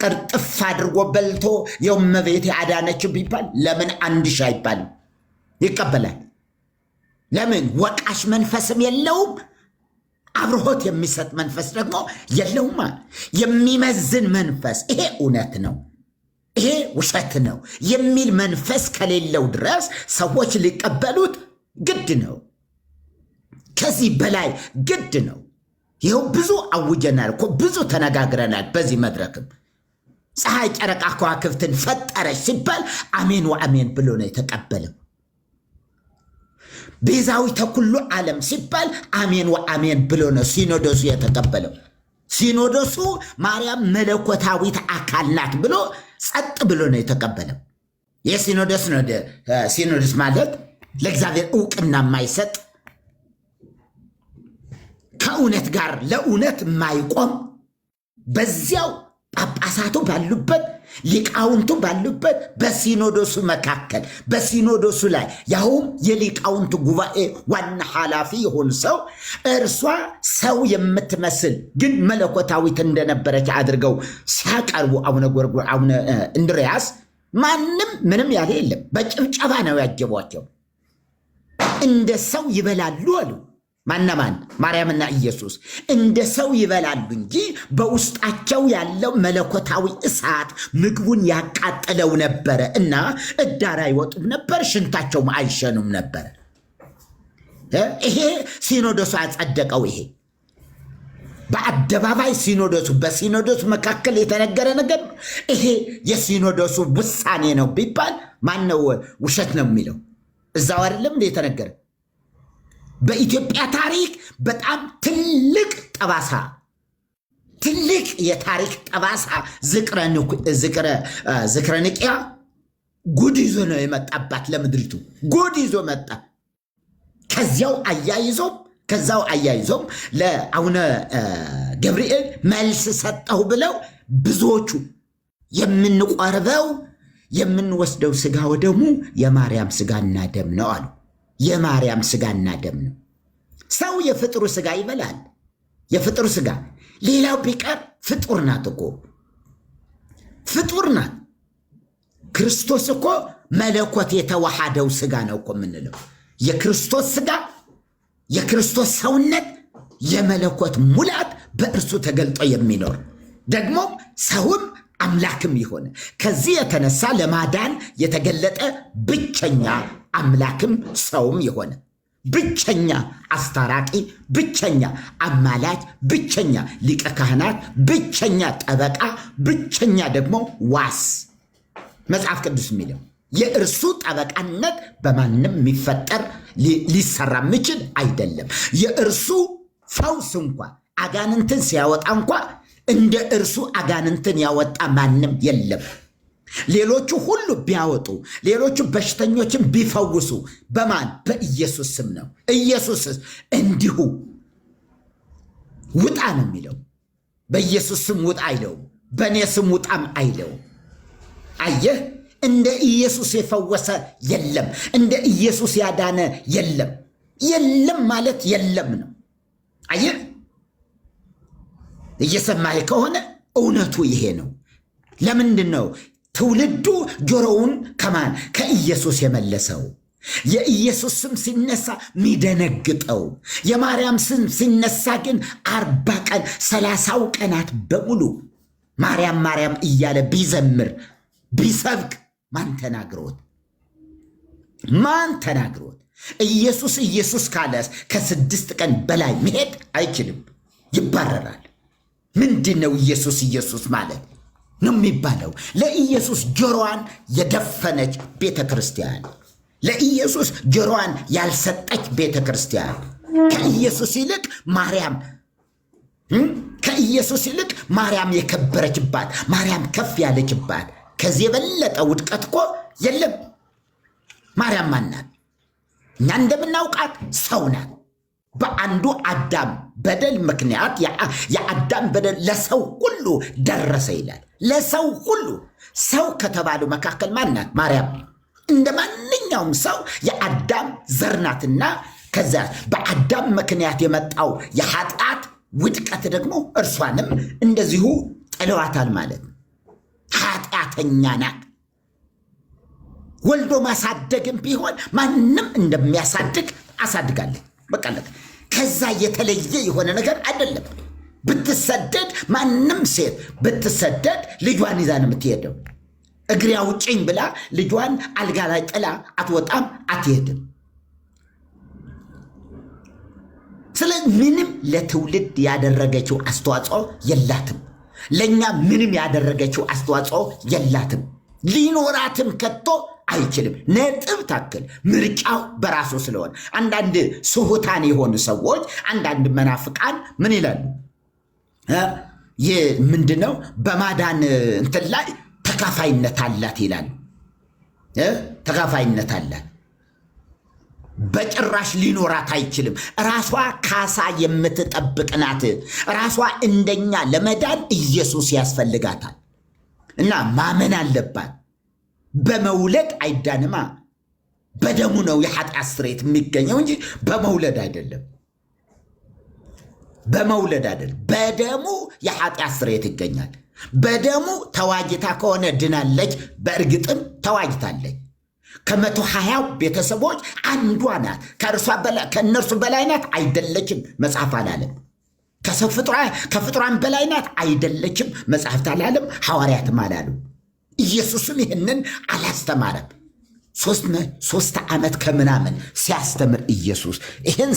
ቅርጥፍ አድርጎ በልቶ የው መቤቴ አዳነች ቢባል ለምን 1000 አይባልም ይቀበላል ለምን ወቃሽ መንፈስም የለውም አብርሆት የሚሰጥ መንፈስ ደግሞ የለውም የሚመዝን መንፈስ ይሄ እውነት ነው ይሄ ውሸት ነው የሚል መንፈስ ከሌለው ድረስ ሰዎች ሊቀበሉት ግድ ነው ከዚህ በላይ ግድ ነው ይሄው ብዙ አውጀናል እኮ ብዙ ተነጋግረናል በዚህ መድረክም ፀሐይ ጨረቃ ከዋክብትን ፈጠረች ሲባል አሜን ወአሜን ብሎ ነው የተቀበለው ቤዛዊተ ኩሉ ዓለም ሲባል አሜን ወአሜን ብሎ ነው ሲኖዶሱ የተቀበለው ሲኖዶሱ ማርያም መለኮታዊት አካል ናት ብሎ ጸጥ ብሎ ነው የተቀበለው ሲኖዶስ ማለት ለእግዚአብሔር ዕውቅና የማይሰጥ ከእውነት ጋር ለእውነት የማይቆም በዚያው ጳጳሳቱ ባሉበት ሊቃውንቱ ባሉበት በሲኖዶሱ መካከል በሲኖዶሱ ላይ ያውም የሊቃውንቱ ጉባኤ ዋና ኃላፊ የሆኑ ሰው እርሷ ሰው የምትመስል ግን መለኮታዊት እንደነበረች አድርገው ሲያቀርቡ አቡነ ጎርጎር አቡነ እንድርያስ ማንም ምንም ያለ የለም በጭብጨባ ነው ያጀቧቸው እንደ ሰው ይበላሉ አሉ ማነማን ማርያምና ኢየሱስ እንደ ሰው ይበላሉ እንጂ በውስጣቸው ያለው መለኮታዊ እሳት ምግቡን ያቃጥለው ነበረ እና እዳር አይወጡም ነበር፣ ሽንታቸውም አይሸኑም ነበር። ይሄ ሲኖዶሱ ያጸደቀው። ይሄ በአደባባይ በሲኖዶሱ መካከል የተነገረ ነገር። ይሄ የሲኖዶሱ ውሳኔ ነው ቢባል ማነው ውሸት ነው የሚለው? እዛው አይደለም እንደ የተነገረ። በኢትዮጵያ ታሪክ በጣም ትልቅ ጠባሳ፣ ትልቅ የታሪክ ጠባሳ ዝክረ ንቅያ ጉድ ይዞ ነው የመጣባት ለምድሪቱ፣ ጉድ ይዞ መጣ። ከዛው አያይዞም ለአቡነ ገብርኤል መልስ ሰጠው ብለው ብዙዎቹ የምንቆርበው የምንወስደው ስጋ ወደሙ የማርያም ስጋና ደም ነው አሉ። የማርያም ስጋና ደም ነው። ሰው የፍጥሩ ስጋ ይበላል። የፍጥሩ ስጋ ሌላው ቢቀር ፍጡር ናት እኮ፣ ፍጡር ናት። ክርስቶስ እኮ መለኮት የተዋሃደው ስጋ ነው እኮ የምንለው። የክርስቶስ ስጋ፣ የክርስቶስ ሰውነት፣ የመለኮት ሙላት በእርሱ ተገልጦ የሚኖር ደግሞ ሰውም አምላክም የሆነ ከዚህ የተነሳ ለማዳን የተገለጠ ብቸኛ አምላክም ሰውም የሆነ ብቸኛ አስታራቂ፣ ብቸኛ አማላጅ፣ ብቸኛ ሊቀ ካህናት፣ ብቸኛ ጠበቃ፣ ብቸኛ ደግሞ ዋስ መጽሐፍ ቅዱስ የሚለው የእርሱ ጠበቃነት በማንም የሚፈጠር ሊሰራ የሚችል አይደለም። የእርሱ ፈውስ እንኳ አጋንንትን ሲያወጣ እንኳ እንደ እርሱ አጋንንትን ያወጣ ማንም የለም። ሌሎቹ ሁሉ ቢያወጡ፣ ሌሎቹ በሽተኞችን ቢፈውሱ በማን? በኢየሱስ ስም ነው። ኢየሱስ እንዲሁ ውጣ ነው የሚለው። በኢየሱስ ስም ውጣ አይለውም። በእኔ ስም ውጣም አይለውም። አየህ፣ እንደ ኢየሱስ የፈወሰ የለም። እንደ ኢየሱስ ያዳነ የለም። የለም ማለት የለም ነው። አየህ፣ እየሰማህ ከሆነ እውነቱ ይሄ ነው። ለምንድን ነው ትውልዱ ጆሮውን ከማን? ከኢየሱስ የመለሰው? የኢየሱስ ስም ሲነሳ ሚደነግጠው፣ የማርያም ስም ሲነሳ ግን 40 ቀን 30 ቀናት በሙሉ ማርያም ማርያም እያለ ቢዘምር ቢሰብክ ማን ተናግሮት? ማን ተናግሮት? ኢየሱስ ኢየሱስ ካለስ ከ6 ቀን በላይ መሄድ አይችልም፣ ይባረራል። ምንድን ነው ኢየሱስ ኢየሱስ ማለት ነው የሚባለው? ለኢየሱስ ጆሮዋን የደፈነች ቤተ ክርስቲያን፣ ለኢየሱስ ጆሮዋን ያልሰጠች ቤተ ክርስቲያን፣ ከኢየሱስ ይልቅ ማርያም ከኢየሱስ ይልቅ ማርያም የከበረችባት፣ ማርያም ከፍ ያለችባት ከዚህ የበለጠ ውድቀት እኮ የለም። ማርያም ማናት? እኛ እንደምናውቃት ሰው ናት። በአንዱ አዳም በደል ምክንያት የአዳም በደል ለሰው ሁሉ ደረሰ ይላል። ለሰው ሁሉ። ሰው ከተባሉ መካከል ማናት? ማርያም። እንደ ማንኛውም ሰው የአዳም ዘር ናትና ከዚያ በአዳም ምክንያት የመጣው የኃጢአት ውድቀት ደግሞ እርሷንም እንደዚሁ ጥለዋታል ማለት ነው። ኃጢአተኛ ናት። ወልዶ ማሳደግም ቢሆን ማንም እንደሚያሳድግ አሳድጋለች። በቃለት። ከዛ የተለየ የሆነ ነገር አይደለም። ብትሰደድ ማንም ሴት ብትሰደድ ልጇን ይዛ ነው የምትሄደው። እግሬ አውጭኝ ብላ ልጇን አልጋ ላይ ጥላ አትወጣም፣ አትሄድም። ስለዚህ ምንም ለትውልድ ያደረገችው አስተዋጽኦ የላትም። ለእኛ ምንም ያደረገችው አስተዋጽኦ የላትም። ሊኖራትም ከቶ አይችልም። ነጥብ ታክል ምርጫው በራሱ ስለሆነ አንዳንድ ስሁታን የሆኑ ሰዎች፣ አንዳንድ መናፍቃን ምን ይላሉ? ምንድነው በማዳን እንትን ላይ ተካፋይነት አላት ይላሉ። ተካፋይነት አላት። በጭራሽ ሊኖራት አይችልም። ራሷ ካሳ የምትጠብቅ ናት። ራሷ እንደኛ ለመዳን ኢየሱስ ያስፈልጋታል እና ማመን አለባት። በመውለድ አይዳንማ። በደሙ ነው የኃጢአት ስርየት የሚገኘው እንጂ በመውለድ አይደለም። በመውለድ አይደለም። በደሙ የኃጢአት ስርየት ይገኛል። በደሙ ተዋጅታ ከሆነ ድናለች። በእርግጥም ተዋጅታለች። ከ120 ቤተሰቦች አንዷ ናት። ከእነርሱ በላይ ናት አይደለችም መጽሐፍ አላለም። ከፍጡራን በላይ ናት አይደለችም መጽሐፍት አላለም፣ ሐዋርያትም አላሉ። ኢየሱስም ይህንን አላስተማረም። 3 ዓመት ከምናምን ሲያስተምር ኢየሱስ ይህን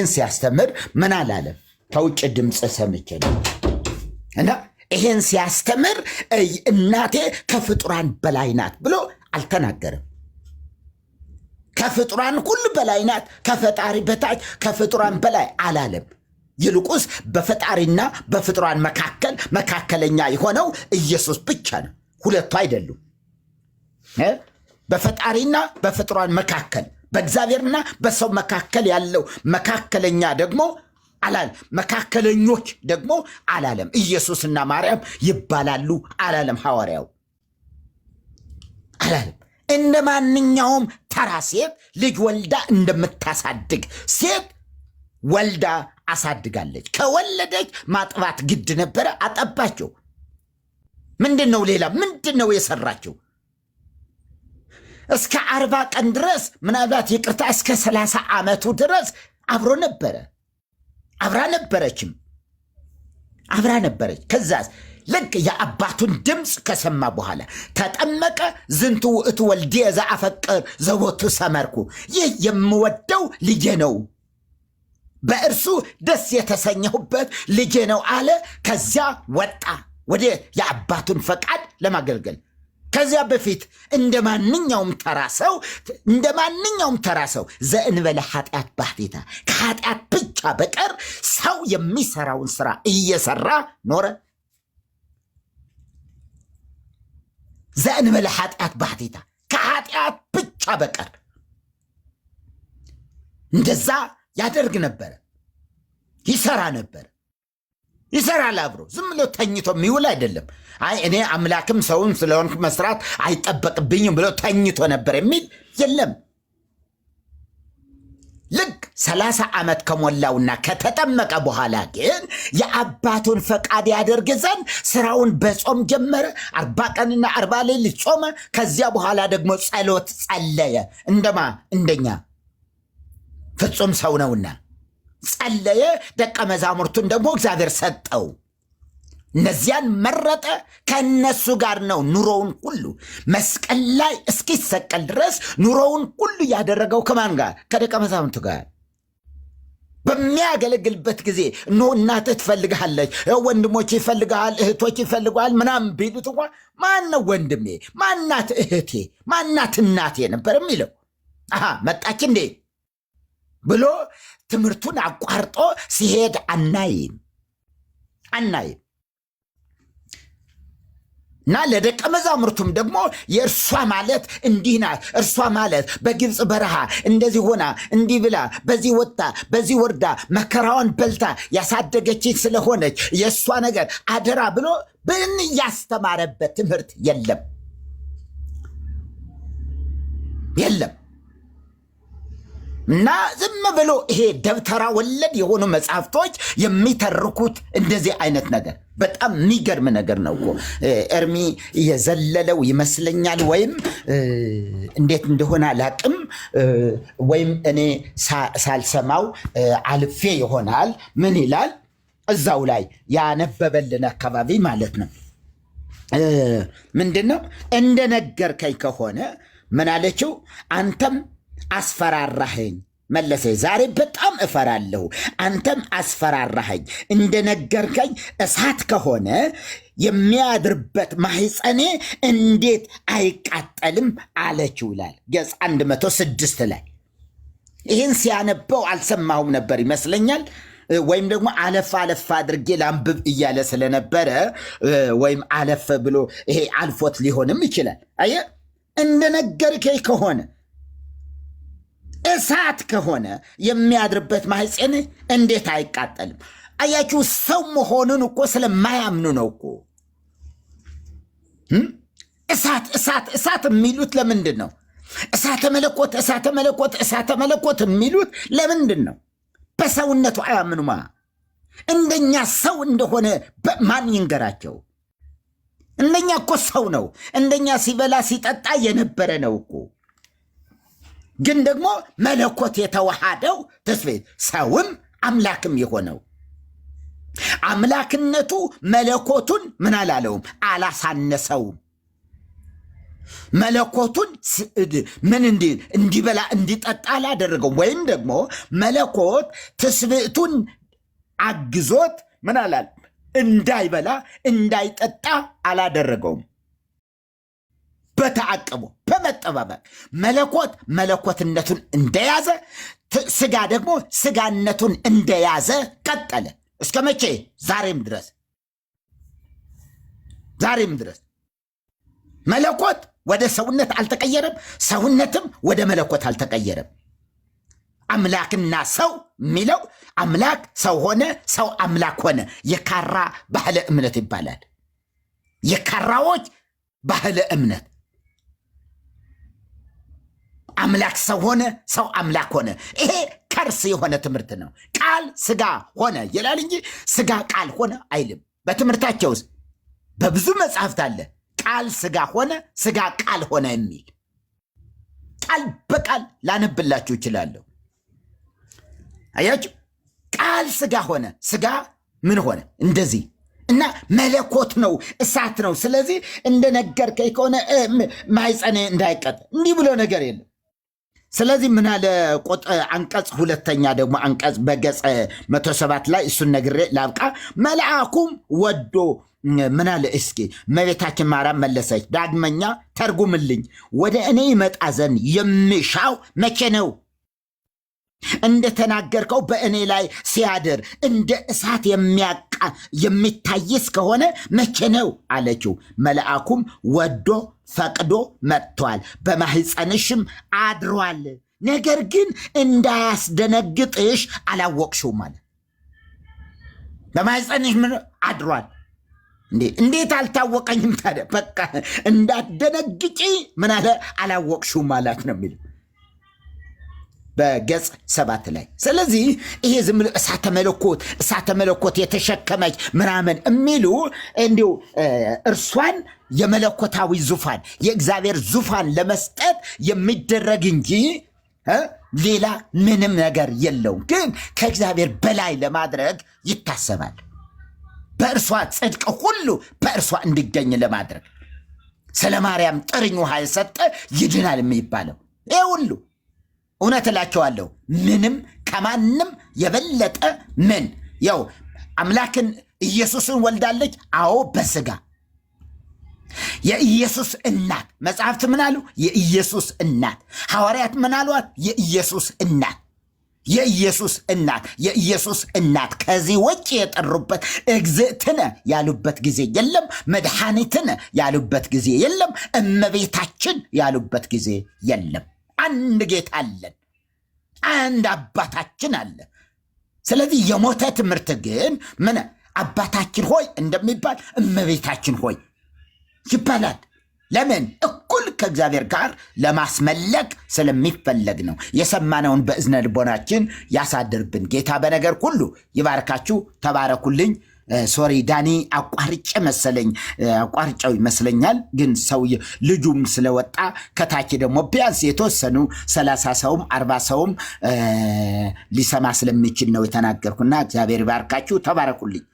ሲያስተምር ምን አላለም? ከውጭ ድምፅ ሰምቼ ነው እና ይህን ሲያስተምር እናቴ ከፍጡራን በላይ ናት ብሎ አልተናገርም። ከፍጡራን ሁሉ በላይ ናት፣ ከፈጣሪ በታች ከፍጡራን በላይ አላለም። ይልቁስ በፈጣሪና በፍጡራን መካከለኛ የሆነው ኢየሱስ ብቻ ነው፣ ሁለቱ አይደሉም። በፈጣሪና በፍጡራን መካከል፣ በእግዚአብሔርና በሰው መካከል ያለው መካከለኛ ደግሞ አላለም። መካከለኞች ደግሞ አላለም። ኢየሱስና ማርያም ይባላሉ አላለም። ሐዋርያው አላለም። እንደ ማንኛውም ተራ ሴት ልጅ ወልዳ እንደምታሳድግ ሴት ወልዳ አሳድጋለች። ከወለደች ማጥባት ግድ ነበረ፣ አጠባቸው። ምንድን ነው ሌላ ምንድን ነው የሰራቸው? እስከ 40 ቀን ድረስ ምናልባት ይቅርታ እስከ 30 ዓመቱ ድረስ አብራ ነበረች። ከዛስ ልክ የአባቱን ድምፅ ከሰማ በኋላ ተጠመቀ። ዝንቱ ውእቱ ወልድየ ዘአፈቅር ዘቦቱ ሰመርኩ፣ ይህ የምወደው ልጄ ነው፣ በእርሱ ደስ የተሰኘሁበት ልጄ ነው አለ። ከዚያ ወጣ ወደ የአባቱን ፈቃድ ለማገልገል። ከዚያ በፊት እንደ ማንኛውም ተራ ሰው ዘእንበለ ኃጢአት ባሕቲታ፣ ከኃጢአት ብቻ በቀር ሰው የሚሰራውን ስራ እየሰራ ኖረ። ዘእንበለ ኃጢአት ባሕቲታ፣ ከኃጢአት ብቻ በቀር እንደዛ ያደርግ ነበረ፣ ይሰራል አብሮ። ዝም ብሎ ተኝቶ የሚውል አይደለም። አይ እኔ አምላክም ሰውን ስለሆንኩ መስራት አይጠበቅብኝም ብሎ ተኝቶ ነበር የሚል የለም። ልክ 30 ዓመት ከሞላውና ከተጠመቀ በኋላ ግን የአባቱን ፈቃድ ያደርግ ዘንድ ስራውን በጾም ጀመረ። 40 ቀንና 40 ሌሊት ጾመ። ከዚያ በኋላ ደግሞ ጸሎት ጸለየ። እንደኛ ፍጹም ሰው ነውና ጸለየ። ደቀ መዛሙርቱን ደግሞ እግዚአብሔር ሰጠው። እነዚያን መረጠ። ከእነሱ ጋር ነው ኑሮውን ሁሉ መስቀል ላይ እስኪሰቀል ድረስ ኑሮውን ሁሉ ያደረገው ከማን ጋር? ከደቀ መዛሙርቱ ጋር። በሚያገለግልበት ጊዜ እነሆ እናትህ ትፈልግሃለች፣ ወንድሞች ይፈልግሃል፣ እህቶች ይፈልግሃል ምናምን ቢሉት እንኳ ማን ነው ወንድሜ፣ ማናት እህቴ፣ ማናት እናቴ ነበር የሚለው። መጣች እንዴ ብሎ ትምህርቱን አቋርጦ ሲሄድ አናይም። እና ለደቀ መዛሙርቱም ደግሞ የእርሷ ማለት እንዲህ ናት፣ እርሷ ማለት በግብፅ በረሃ እንደዚህ ሆና እንዲህ ብላ በዚህ ወጣ በዚህ ወርዳ መከራዋን በልታ ያሳደገችኝ ስለሆነች የእሷ ነገር አደራ ብሎ ብን ያስተማረበት ትምህርት የለም። እና ዝም ብሎ ይሄ ደብተራ ወለድ የሆኑ መጽሐፍቶች የሚተርኩት እንደዚህ አይነት ነገር በጣም የሚገርም ነገር ነው እኮ። ኤርሚ የዘለለው ይመስለኛል፣ ወይም እንዴት እንደሆነ አላቅም፣ ወይም እኔ ሳልሰማው አልፌ ይሆናል። ምን ይላል እዛው ላይ ያነበበልን አካባቢ ማለት ነው። ምንድን ነው እንደነገርከኝ ከሆነ ምን አለችው? አንተም አስፈራራኸኝ መለሰ። ዛሬ በጣም እፈራለሁ፣ አንተም አስፈራራኸኝ። እንደነገርከኝ እሳት ከሆነ የሚያድርበት ማህፀኔ እንዴት አይቃጠልም አለችው ይላል ገጽ 106 ላይ። ይህን ሲያነበው አልሰማሁም ነበር ይመስለኛል፣ ወይም ደግሞ አለፍ አድርጌ ላንብብ እያለ ስለነበረ ወይም አለፍ ብሎ ይሄ አልፎት ሊሆንም ይችላል። አየህ፣ እንደነገርከኝ ከሆነ እሳት ከሆነ የሚያድርበት ማህፀን እንዴት አይቃጠልም? አያችሁ፣ ሰው መሆኑን እኮ ስለማያምኑ ነው እኮ እሳት የሚሉት ለምንድን ነው? እሳተ መለኮት የሚሉት ለምንድን ነው? በሰውነቱ አያምኑማ። እንደኛ ሰው እንደሆነ ማን ይንገራቸው? እንደኛ እኮ ሰው ነው። እንደኛ ሲበላ ሲጠጣ የነበረ ነው እኮ። ግን ደግሞ መለኮት የተዋሃደው ትስብእት ሰውም አምላክም የሆነው አምላክነቱ መለኮቱን ምን አላለውም፣ አላሳነሰውም። መለኮቱን ምን እንዲበላ እንዲጠጣ አላደረገውም። ወይም ደግሞ መለኮት ትስብእቱን አግዞት ምን አላል እንዳይበላ እንዳይጠጣ አላደረገውም። በተአቅቦ በመጠባበቅ መለኮት መለኮትነቱን እንደያዘ ስጋ ደግሞ ስጋነቱን እንደያዘ ቀጠለ። እስከ መቼ? ዛሬም ድረስ መለኮት ወደ ሰውነት አልተቀየረም፣ ሰውነትም ወደ መለኮት አልተቀየረም። አምላክና ሰው የሚለው አምላክ ሰው ሆነ፣ ሰው አምላክ ሆነ። የካራ ባህለ እምነት ይባላል። የካራዎች ባህለ እምነት አምላክ ሰው ሆነ፣ ሰው አምላክ ሆነ። ይሄ ከርስ የሆነ ትምህርት ነው። ቃል ስጋ ሆነ ይላል እንጂ ስጋ ቃል ሆነ አይልም። በትምህርታቸው ውስጥ በብዙ መጽሐፍት አለ ቃል ስጋ ሆነ፣ ስጋ ቃል ሆነ የሚል ቃል በቃል ላነብላችሁ እችላለሁ። አያችሁ፣ ቃል ስጋ ሆነ፣ ስጋ ምን ሆነ? እንደዚህ እና መለኮት ነው፣ እሳት ነው። ስለዚህ እንደነገርከኝ ከሆነ ማይፀኔ እንዳይቀጥ እንዲህ ብሎ ነገር የለም። ስለዚህ ምን አለ አንቀጽ ሁለተኛ ደግሞ አንቀጽ በገጽ 107 ላይ እሱን ነግሬ ላብቃ። መልአኩም ወዶ ምን አለ እስኪ እመቤታችን ማርያም መለሰች፣ ዳግመኛ ተርጉምልኝ፣ ወደ እኔ ይመጣ ዘንድ የምሻው መቼ ነው? እንደተናገርከው በእኔ ላይ ሲያድር እንደ እሳት የሚታይስ ከሆነ መቼ ነው አለችው። መልአኩም ወዶ ፈቅዶ መጥቷል፣ በማህፀንሽም አድሯል። ነገር ግን እንዳያስደነግጥሽ አላወቅሽውም አለ። በማህፀንሽ ምን አድሯል? እንዴት አልታወቀኝም ታዲያ? በቃ እንዳትደነግጪ ምን አለ አላወቅሽውም አላት ነው የሚለው በገጽ 7 ላይ። ስለዚህ ይሄ ዝም ብሎ እሳተ መለኮት የተሸከመች ምናምን የሚሉ እንዲሁ እርሷን የመለኮታዊ ዙፋን የእግዚአብሔር ዙፋን ለመስጠት የሚደረግ እንጂ ሌላ ምንም ነገር የለውም። ግን ከእግዚአብሔር በላይ ለማድረግ ይታሰባል። በእርሷ ጽድቅ ሁሉ በእርሷ እንዲገኝ ለማድረግ ስለ ማርያም ጥርኝ ውሃ የሰጠ ይድናል የሚባለው ይህ ሁሉ እውነት እላቸዋለሁ። ምንም ከማንም የበለጠ ምን ያው አምላክን ኢየሱስን ወልዳለች። አዎ በስጋ የኢየሱስ እናት መጽሐፍት ምን አሉ? የኢየሱስ እናት። ሐዋርያት ምን አሏት? የኢየሱስ እናት የኢየሱስ እናት። ከዚህ ውጭ የጠሩበት እግዝእትነ ያሉበት ጊዜ የለም። መድኃኒትነ ያሉበት ጊዜ የለም። እመቤታችን ያሉበት ጊዜ የለም። አንድ ጌታ አለን፣ አንድ አባታችን አለ። ስለዚህ የሞተ ትምህርት ግን ምን አባታችን ሆይ እንደሚባል እመቤታችን ሆይ ይባላል። ለምን? እኩል ከእግዚአብሔር ጋር ለማስመለክ ስለሚፈለግ ነው። የሰማነውን በእዝነ ልቦናችን ያሳድርብን። ጌታ በነገር ሁሉ ይባርካችሁ። ተባረኩልኝ። ሶሪ ዳኒ አቋርጨው ይመስለኛል። ግን ሰው ልጁም ስለወጣ ከታች ደግሞ ቢያንስ የተወሰኑ 30 ሰውም 40 ሰውም ሊሰማ ስለሚችል ነው የተናገርኩና እግዚአብሔር ይባርካችሁ። ተባረኩልኝ።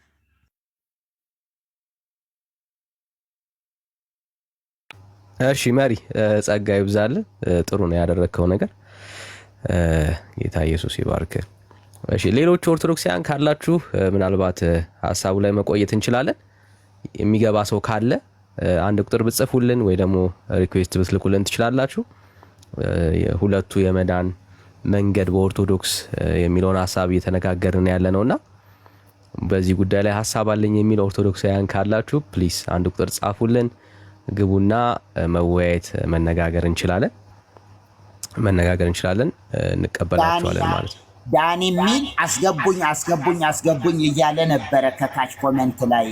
እሺ መሪ ጸጋ ይብዛል። ጥሩ ነው ያደረከው ነገር። ጌታ ኢየሱስ ይባርክ። እሺ ሌሎች ኦርቶዶክሳውያን ካላችሁ ምናልባት ሐሳቡ ላይ መቆየት እንችላለን። የሚገባ ሰው ካለ አንድ ቁጥር ብጽፉልን ወይ ደግሞ ሪኩዌስት ብትልኩልን ትችላላችሁ። ሁለቱ የመዳን መንገድ በኦርቶዶክስ የሚለውን ሐሳብ እየተነጋገርን ያለ ነውና በዚህ ጉዳይ ላይ ሐሳብ አለኝ የሚል ኦርቶዶክሳውያን ካላችሁ ፕሊስ አንድ ቁጥር ጻፉልን። ግቡና መወያየት መነጋገር እንችላለን። እንቀበላችኋለን ማለት ነው። ዳኒ ሚል አስገቡኝ እያለ ነበረ። ከታች ኮሜንት ላይ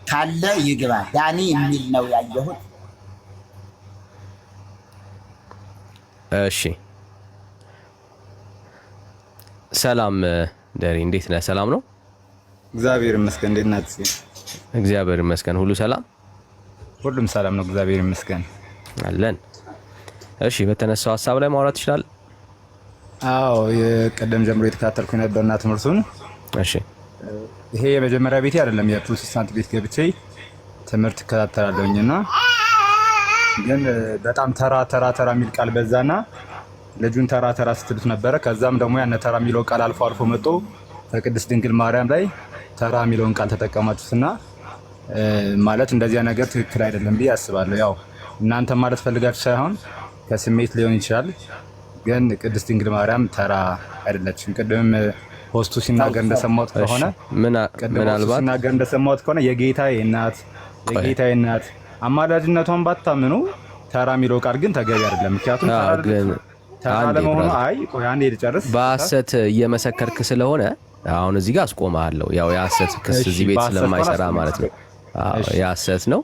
ካለ ይግባ። ዳኒ የሚል ነው ያየሁት። እሺ ሰላም ደሪ፣ እንዴት ነህ? ሰላም ነው? እግዚአብሔር ይመስገን። እንዴት ናችሁ? እግዚአብሔር ይመስገን፣ ሁሉ ሰላም ሁሉም ሰላም ነው፣ እግዚአብሔር ይመስገን አለን። እሺ በተነሳው ሐሳብ ላይ ማውራት ይችላል? አዎ የቀደም ጀምሮ የተከታተልኩ ነበርና ትምህርቱን። እሺ ይሄ የመጀመሪያ ቤቴ አይደለም፣ የፕሮቴስታንት ቤት ገብቼ ትምህርት እከታተላለሁኝና ግን በጣም ተራ የሚል ቃል በዛና ልጁን ተራ ስትሉት ነበረ። ከዛም ደግሞ ያን ተራ የሚለው ቃል አልፎ መጥቶ ከቅድስት ድንግል ማርያም ላይ ተራ የሚለውን ቃል ተጠቀማችሁትና ማለት እንደዚያ ነገር ትክክል አይደለም ብዬ አስባለሁ። ያው እናንተ ማለት ፈልጋችሁ ሳይሆን ከስሜት ሊሆን ይችላል። ግን ቅድስት ድንግል ማርያም ተራ አይደለችም። ቅድም ሆስቱ ሲናገር እንደሰማሁት ከሆነ የጌታዬ እናት አማላጅነቷን ባታምኑ ተራ የሚለው ቃል ግን ተገቢ አይደለም። ምክንያቱም ተራ ለመሆኑ አንዴ ልጨርስ። በሐሰት እየመሰከርክ ስለሆነ አሁን እዚህ ጋር አስቆማለሁ። ያው የሐሰት ክስ እዚህ ቤት ስለማይሰራ ማለት ነው። የሐሰት ነው።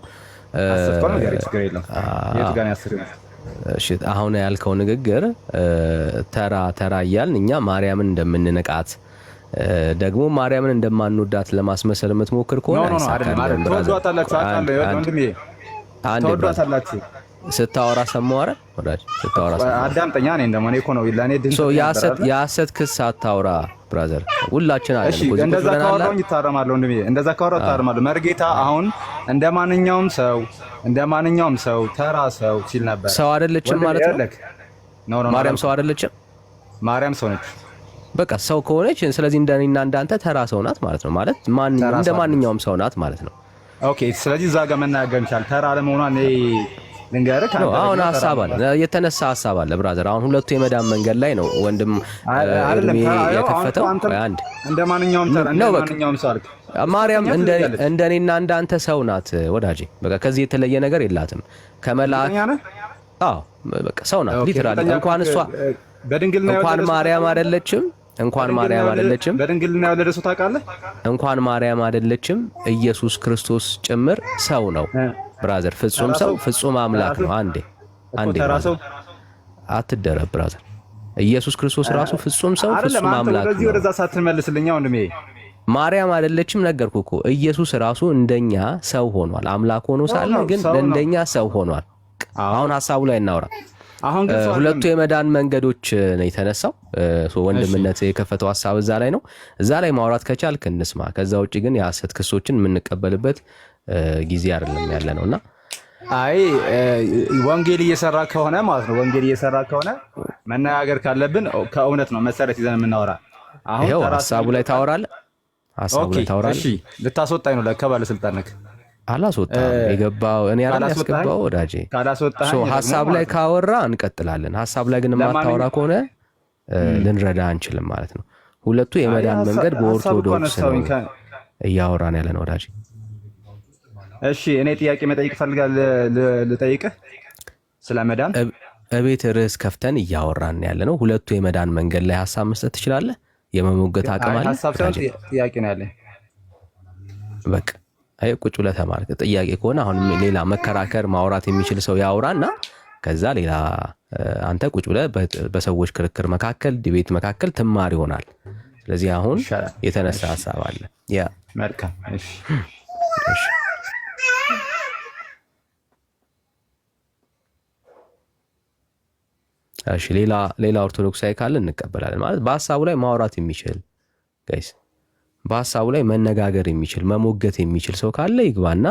እሺ አሁን ያልከው ንግግር ተራ እያልን እኛ ማርያምን እንደምንንቃት ደግሞ ማርያምን እንደማንወዳት ለማስመሰል የምትሞክር ከሆነ አይሳካልም። ተወዷታላችሁ ስታወራ ሰማሁ። ኧረ ወዳጅ ስታወራ አዳምጠኛ ነኝ። እንደማ እኔ እኮ ነው ለኔ ድንቅ የሐሰት ክስ አታውራ ብራዘር። ሁላችን አለን እኮ እንደዛ ካወራው ይታረማለሁ። እንደዛ ካወራው ይታረማለሁ። መርጌታ አሁን እንደማንኛውም ሰው ተራ ሰው ሲል ነበር። ሰው አይደለችም ማለት ነው። ማርያም ሰው አይደለችም። ማርያም ሰው ነች። በቃ ሰው ከሆነች ስለዚህ እንደኔና እንዳንተ ተራ ሰው ናት ማለት ነው። ማለት እንደማንኛውም ሰው ናት ማለት ነው። ኦኬ ስለዚህ እዛ ጋር መናገር እንችላለን። ተራ ለመሆኗን ልንገርህ አሁን ሐሳብ አለ፣ የተነሳ ሐሳብ አለ ብራዘር። አሁን ሁለቱ የመዳን መንገድ ላይ ነው ወንድም እድሜ የከፈተው። አንድ እንደማንኛውም ሰው አልክ። ማርያም እንደኔና እንዳንተ ሰው ናት ወዳጄ። በቃ ከዚህ የተለየ ነገር የላትም። ከመላእክት በቃ ሰው ናት ሊትራሊ። እንኳን እሷ እንኳን ማርያም አይደለችም በድንግልና የወለደ ሰው ታውቃለህ? እንኳን ማርያም አይደለችም ኢየሱስ ክርስቶስ ጭምር ሰው ነው ብራዘር። ፍጹም ሰው ፍጹም አምላክ ነው። አንዴ አትደረብ ብራዘር። ኢየሱስ ክርስቶስ ራሱ ፍጹም ሰው ፍጹም አምላክ ነው። ወደዛ ሳትመልስልኝ ወንድሜ ማርያም አይደለችም ነገርኩ እኮ። ኢየሱስ ራሱ እንደኛ ሰው ሆኗል። አምላክ ሆኖ ሳለ ግን እንደኛ ሰው ሆኗል። አሁን ሐሳቡ ላይ እናውራ። ሁለቱ የመዳን መንገዶች ነው የተነሳው። ወንድምነት የከፈተው ሐሳብ እዛ ላይ ነው። እዛ ላይ ማውራት ከቻልክ እንስማ። ከዛ ውጪ ግን የሐሰት ክሶችን የምንቀበልበት ጊዜ አይደለም ያለ ነውና ወንጌል እየሰራ ከሆነ ማለት ነው። ወንጌል እየሰራ ከሆነ መነጋገር ካለብን ከእውነት ነው መሰረት ይዘን የምናወራ። አሁን ሐሳቡ ላይ ታወራለህ። እሺ ልታስወጣኝ ነው ለከባለስልጣን ነክ አላስወጣም። የገባው እኔ አይደል ያስገባው ወዳጄ። ሐሳብ ላይ ካወራ እንቀጥላለን። ሐሳብ ላይ ግን የማታወራ ከሆነ ልንረዳ አንችልም ማለት ነው። ሁለቱ የመዳን መንገድ በኦርቶዶክስ ነው እያወራን ያለ ነው ወዳጄ። እሺ እኔ ጥያቄ መጠየቅ ፈልጋለሁ። ልጠይቅህ ስለ መዳን እቤት ርዕስ ከፍተን እያወራን ያለ ነው። ሁለቱ የመዳን መንገድ ላይ ሐሳብ መስጠት ትችላለህ። የመሞገት አቅም አለ። ሐሳብ ሳይሆን ጥያቄ ነው ያለኝ። በቃ ቁጭ ብለህ ተማርክ። ጥያቄ ከሆነ አሁን ሌላ መከራከር ማውራት የሚችል ሰው ያውራና ከዛ ሌላ አንተ ቁጭ ብለህ በሰዎች ክርክር መካከል ዲቤት መካከል ትማር ይሆናል። ስለዚህ አሁን የተነሳ ሐሳብ አለ። ያ መልካም። እሺ እሺ ሌላ ኦርቶዶክሳዊ ካለ እንቀበላለን። ማለት በሐሳቡ ላይ ማውራት የሚችል ጋይስ፣ በሐሳቡ ላይ መነጋገር የሚችል መሞገት የሚችል ሰው ካለ ይግባና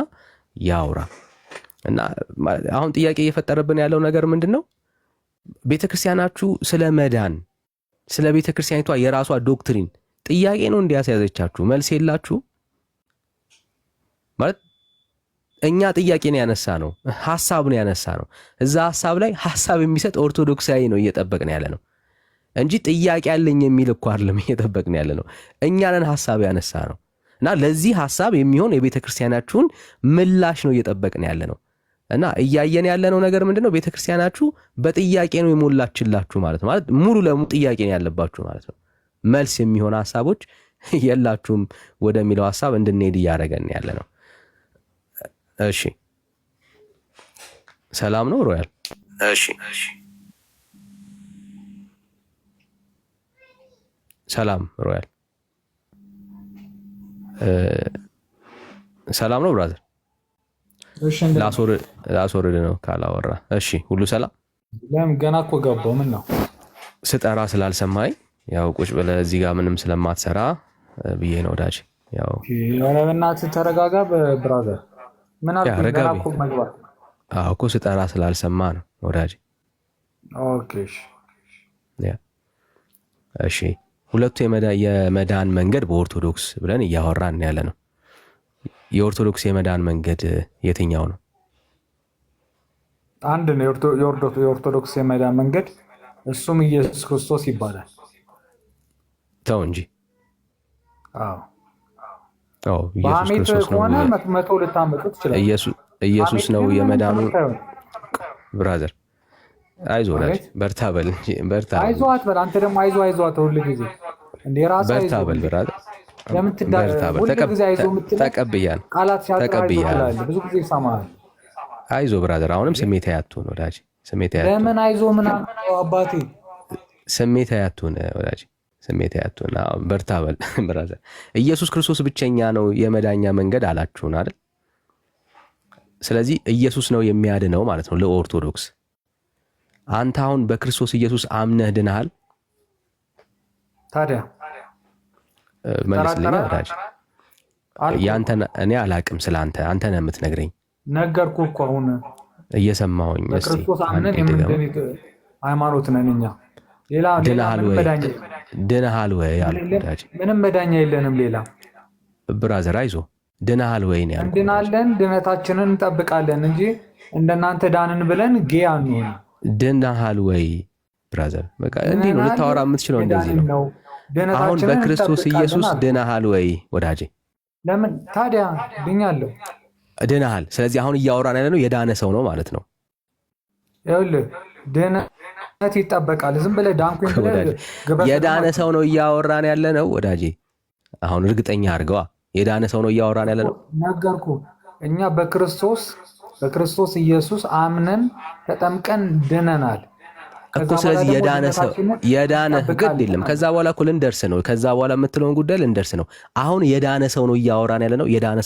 ያውራ። እና አሁን ጥያቄ እየፈጠረብን ያለው ነገር ምንድነው? ቤተክርስቲያናችሁ ስለ መዳን ስለ ቤተክርስቲያኒቷ የራሷ ዶክትሪን ጥያቄ ነው እንዲያስያዘቻችሁ መልስ የላችሁ ማለት እኛ ጥያቄ ነው ያነሳ ነው፣ ሐሳብ ነው ያነሳ ነው። እዛ ሐሳብ ላይ ሐሳብ የሚሰጥ ኦርቶዶክሳዊ ነው እየጠበቅን ያለ ነው እንጂ ጥያቄ ያለኝ የሚል እኮ አይደለም እየጠበቅን ያለ ነው። እኛ ነን ሐሳብ ያነሳ ነው። እና ለዚህ ሐሳብ የሚሆን የቤተክርስቲያናችሁን ምላሽ ነው እየጠበቅን ያለ ነው። እና እያየን ያለነው ነገር ምንድነው? ቤተክርስቲያናችሁ በጥያቄ ነው የሞላችላችሁ ማለት ነው። ማለት ሙሉ ለሙሉ ጥያቄ ነው ያለባችሁ ማለት ነው። መልስ የሚሆን ሐሳቦች የላችሁም ወደሚለው ሐሳብ እንድንሄድ እያደረገን ያለ ነው። እሺ ሰላም ነው ሮያል? እሺ ሰላም ሮያል? ሰላም ነው ብራዘር? ላስወርድ ነው ካላወራ። እሺ ሁሉ ሰላም። ለምን ገና እኮ ገባው። ምን ነው ስጠራ ስላልሰማኝ ያው ቁጭ ብለህ እዚህ ጋር ምንም ስለማትሰራ ብዬ ነው ወዳጅ። ያው በእናትህ ተረጋጋ ብራዘር። ምን አልኩ? ገና እኮ መግባት እኮ ስጠራ ስላልሰማ ነው ወዳጅ። ኦኬ እሺ። ሁለቱ የመዳን መንገድ በኦርቶዶክስ ብለን እያወራን ያለ ነው። የኦርቶዶክስ የመዳን መንገድ የትኛው ነው? አንድ ነው የኦርቶዶክስ የመዳን መንገድ፣ እሱም ኢየሱስ ክርስቶስ ይባላል። ተው እንጂ። ኢየሱስ ክርስቶስ ነው። መቶ ልታመጡ ትችላለህ። ኢየሱስ ነው የመዳኑ። ብራዘር አይዞህ ወዳጅ፣ በርታ በል እንጂ በርታ። አይዞህ አትበል አንተ ደግሞ አይዞህ አትበል ሁሉ ጊዜ እንደ ራስህ በርታ በል ብራዘር። ለምን ትዳረህ? ሁሉ ጊዜ አይዞህ የምትለው ተቀብያለሁ። ቃላት ሲያጠቃልል ብዙ ጊዜ ይሰማሃል። አይዞህ ብራዘር። አሁንም ስሜታዊ አትሁን ወዳጅ፣ ስሜታዊ አትሁን። ለምን አይዞህ ምን አባቴ? ስሜታዊ አትሁን ወዳጅ፣ ስሜታዊ አትሁን። በርታ በል ብራዘር። ኢየሱስ ክርስቶስ ብቸኛ ነው የመዳኛ መንገድ አላችሁን አይደል? ስለዚህ ኢየሱስ ነው የሚያድነው ማለት ነው ለኦርቶዶክስ። አንተ አሁን በክርስቶስ ኢየሱስ አምነህ ድነሃል? ታዲያ መልስልኝ ወዳጅ። ያንተን እኔ አላቅም ስላንተ፣ አንተ ነህ የምትነግረኝ። ነገርኩህ እኮ አሁን እየሰማሁኝ። እስቲ በክርስቶስ አምነን የምንድን ሃይማኖት ነን እኛ። ሌላ ድነሃል ወይ ያልኩህ ወዳጅ። ምንም መዳኛ የለንም ሌላ። ብራዘር አይዞህ። ድነሃል ወይ ነው ያልኩህ። እንድናለን፣ ድነታችንን እንጠብቃለን እንጂ እንደናንተ ዳንን ብለን ጌ አንሆን። ድነሃል ወይ ብራዘር? በቃ እንዲህ ነው ልታወራ የምትችለው፣ እንደዚህ ነው። አሁን በክርስቶስ ኢየሱስ ድነሃል ወይ ወዳጄ? ለምን ታዲያ ድኛለሁ። ድነሃል። ስለዚህ አሁን እያወራን ያለ ነው የዳነ ሰው ነው ማለት ነው። ይኸውልህ ድነት ይጠበቃል። ዝም ብለህ ዳንኩኝ ብለህ የዳነ ሰው ነው እያወራን ያለ ነው ወዳጄ። አሁን እርግጠኛ አድርገዋ፣ የዳነ ሰው ነው እያወራን ያለ ነው። ነገርኩህ። እኛ በክርስቶስ ኢየሱስ አምነን ተጠምቀን ድነናል እኮ። ስለዚህ የዳነ ግድ የለም። ከዛ በኋላ እኮ ልንደርስ ነው። ከዛ በኋላ የምትለውን ጉዳይ ልንደርስ ነው። አሁን የዳነ ሰው ነው እያወራን ያለ ነው። የዳነ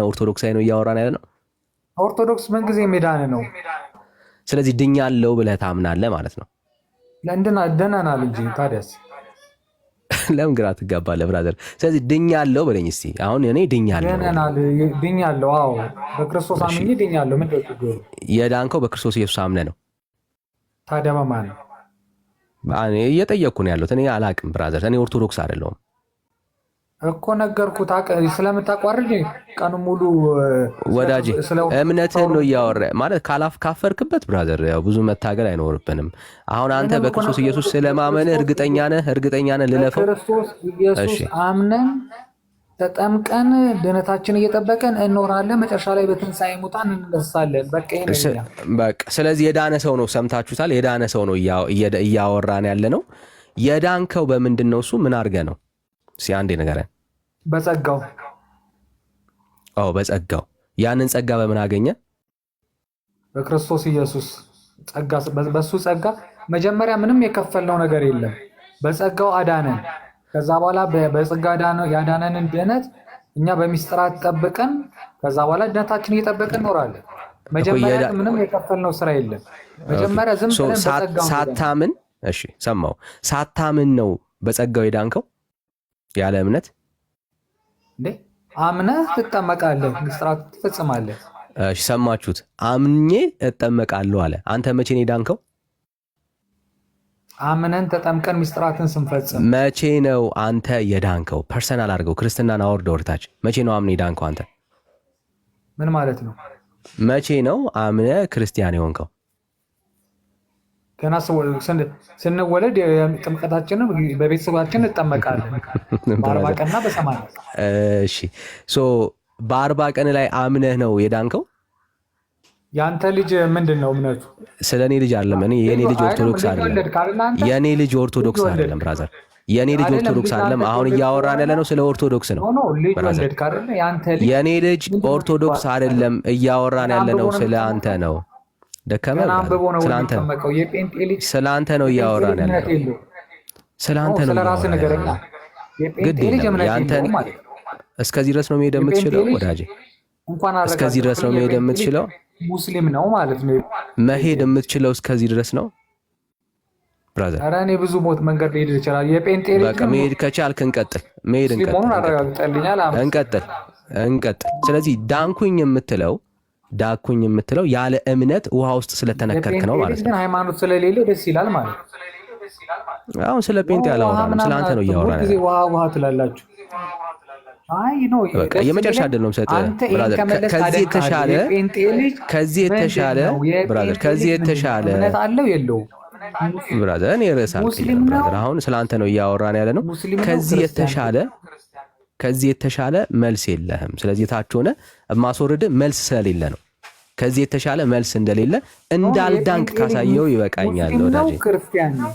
ኦርቶዶክሳዊ ነው እያወራን ያለ ነው። ኦርቶዶክስ ምን ጊዜም የዳነ ነው። ስለዚህ ድኛለሁ ብለህ ታምናለህ ማለት ነው። ድነናል እንጂ ታዲያስ ለምን ግራ ትጋባለህ ብራዘር? ስለዚህ ድኛለሁ በለኝ እስቲ። አሁን እኔ ድኛለሁ። አዎ በክርስቶስ አምኜ ድኛለሁ። ምንድን ነው ችግሩ? የዳንከው በክርስቶስ ኢየሱስ አምነህ ነው። ታዲያ በማን ነው? እኔ እየጠየቅኩ ነው ያለሁት። እኔ አላቅም ብራዘር፣ እኔ ኦርቶዶክስ አይደለሁም እኮ ነገርኩህ። ስለምታቋርድ ቀኑ ሙሉ ወዳጄ እምነትህን ነው እያወራ ማለት ካፈርክበት ብራዘር ያው ብዙ መታገል አይኖርብንም። አሁን አንተ በክርስቶስ ኢየሱስ ስለማመንህ እርግጠኛ ነህ ልለፈው? ክርስቶስ ኢየሱስ አምነን ተጠምቀን ድነታችን እየጠበቀን እንኖራለን። መጨረሻ ላይ በትንሣኤ ሙታን እንነሳለን። በቃ ስለዚህ የዳነ ሰው ነው። ሰምታችሁታል። የዳነ ሰው ነው እያወራን ያለ ነው። የዳንከው በምንድን ነው? እሱ ምን አድርገህ ነው? እስኪ አንዴ ንገረን። በጸጋው። በጸጋው። ያንን ጸጋ በምን አገኘ? በክርስቶስ ኢየሱስ ጸጋ። በሱ ጸጋ መጀመሪያ ምንም የከፈልነው ነገር የለም። በጸጋው አዳነን። ከዛ በኋላ በጸጋ ያዳነንን ድነት እኛ በሚስጥራት ጠብቀን ከዛ በኋላ ድነታችን እየጠበቅን እንኖራለን። መጀመሪያ ምንም የከፈልነው ስራ የለም። መጀመሪያ ዝም ብለን በጸጋው ሳታምን። እሺ ሰማው። ሳታምን ነው በጸጋው የዳንከው ያለ እምነት እንዴ? አምነህ ትጠመቃለህ፣ ሚስጥራት ትፈጽማለህ። እሺ ሰማችሁት? አምኜ እጠመቃለሁ አለ። አንተ መቼ ነው የዳንከው? አምነን ተጠምቀን ሚስጥራትን ስንፈጽም። መቼ ነው አንተ የዳንከው? ፐርሰናል አድርገው፣ ክርስትናን አወርደው ወርታች። መቼ ነው አምነህ የዳንከው አንተ? ምን ማለት ነው? መቼ ነው አምነህ ክርስቲያን የሆንከው? ገና ስንወለድ ጥምቀታችንን በቤተሰባችን እንጠመቃለን በ40 ቀንና በ80። እሺ በ40 ቀን ላይ አምነህ ነው የዳንከው? ያንተ ልጅ ምንድን ነው እምነቱ? ስለ እኔ ልጅ አይደለም። የኔ ልጅ ኦርቶዶክስ አይደለም። የኔ ልጅ ኦርቶዶክስ አይደለም ብራዘር፣ የኔ ልጅ ኦርቶዶክስ አይደለም። አሁን እያወራን ያለ ነው ስለ ኦርቶዶክስ ነው ብራዘር። የኔ ልጅ ኦርቶዶክስ አይደለም፣ እያወራን ያለ ነው ስለ አንተ ነው። ደከመ ስላንተ ነው እያወራን ያለ ነው። ስላንተ ነው ግድ የለም። ያንተን እስከዚህ ድረስ ነው መሄድ የምትችለው ወዳጄ። እንኳን እስከዚህ ድረስ ነው መሄድ የምትችለው። ሙስሊም ነው ማለት ነው። መሄድ የምትችለው እስከዚህ ድረስ ነው ብራዘር። ኧረ እኔ ብዙ ሞት መንገድ ሊሄድ ይችላል። የጴንጤ ልጅ በቃ መሄድ ከቻልክ እንቀጥል። መሄድ እንቀጥል። ስለዚህ ዳንኩኝ የምትለው ያለ እምነት ውሃ ውስጥ ስለተነከርክ ነው ማለት ነው። ሃይማኖት ስለሌለ ደስ ይላል ማለት ነው። አሁን ስለ ጴንጤ አላወራንም፣ ስለ አንተ ነው እያወራን ያለው። ውሃ ትላላችሁ። አይ ነው የመጨረሻ አይደል ነው ሰጠ ብራዘር። ከዚህ የተሻለ ብራዘር፣ ከዚህ የተሻለ እምነት አለው የለውም ብራዘር። እኔ ርዕስ አልቀየርም ብራዘር። አሁን ስለ አንተ ነው እያወራን ያለ ነው። ከዚህ የተሻለ መልስ የለህም። ስለዚህ ታች ሆነ ማስወረድ መልስ ስለሌለ ነው። ከዚህ የተሻለ መልስ እንደሌለ እንዳልዳንክ ካሳየው ይበቃኛል ወዳጄ። ክርስቲያን ነው።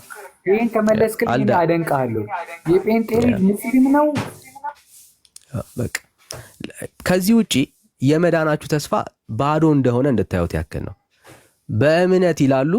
ይሄን ከመለስክልኝ አደንቃለሁ። የጴንጤ ልጅ ሙስሊም ነው። በቃ ከዚህ ውጪ የመዳናችሁ ተስፋ ባዶ እንደሆነ እንድታዩት ያክል ነው። በእምነት ይላሉ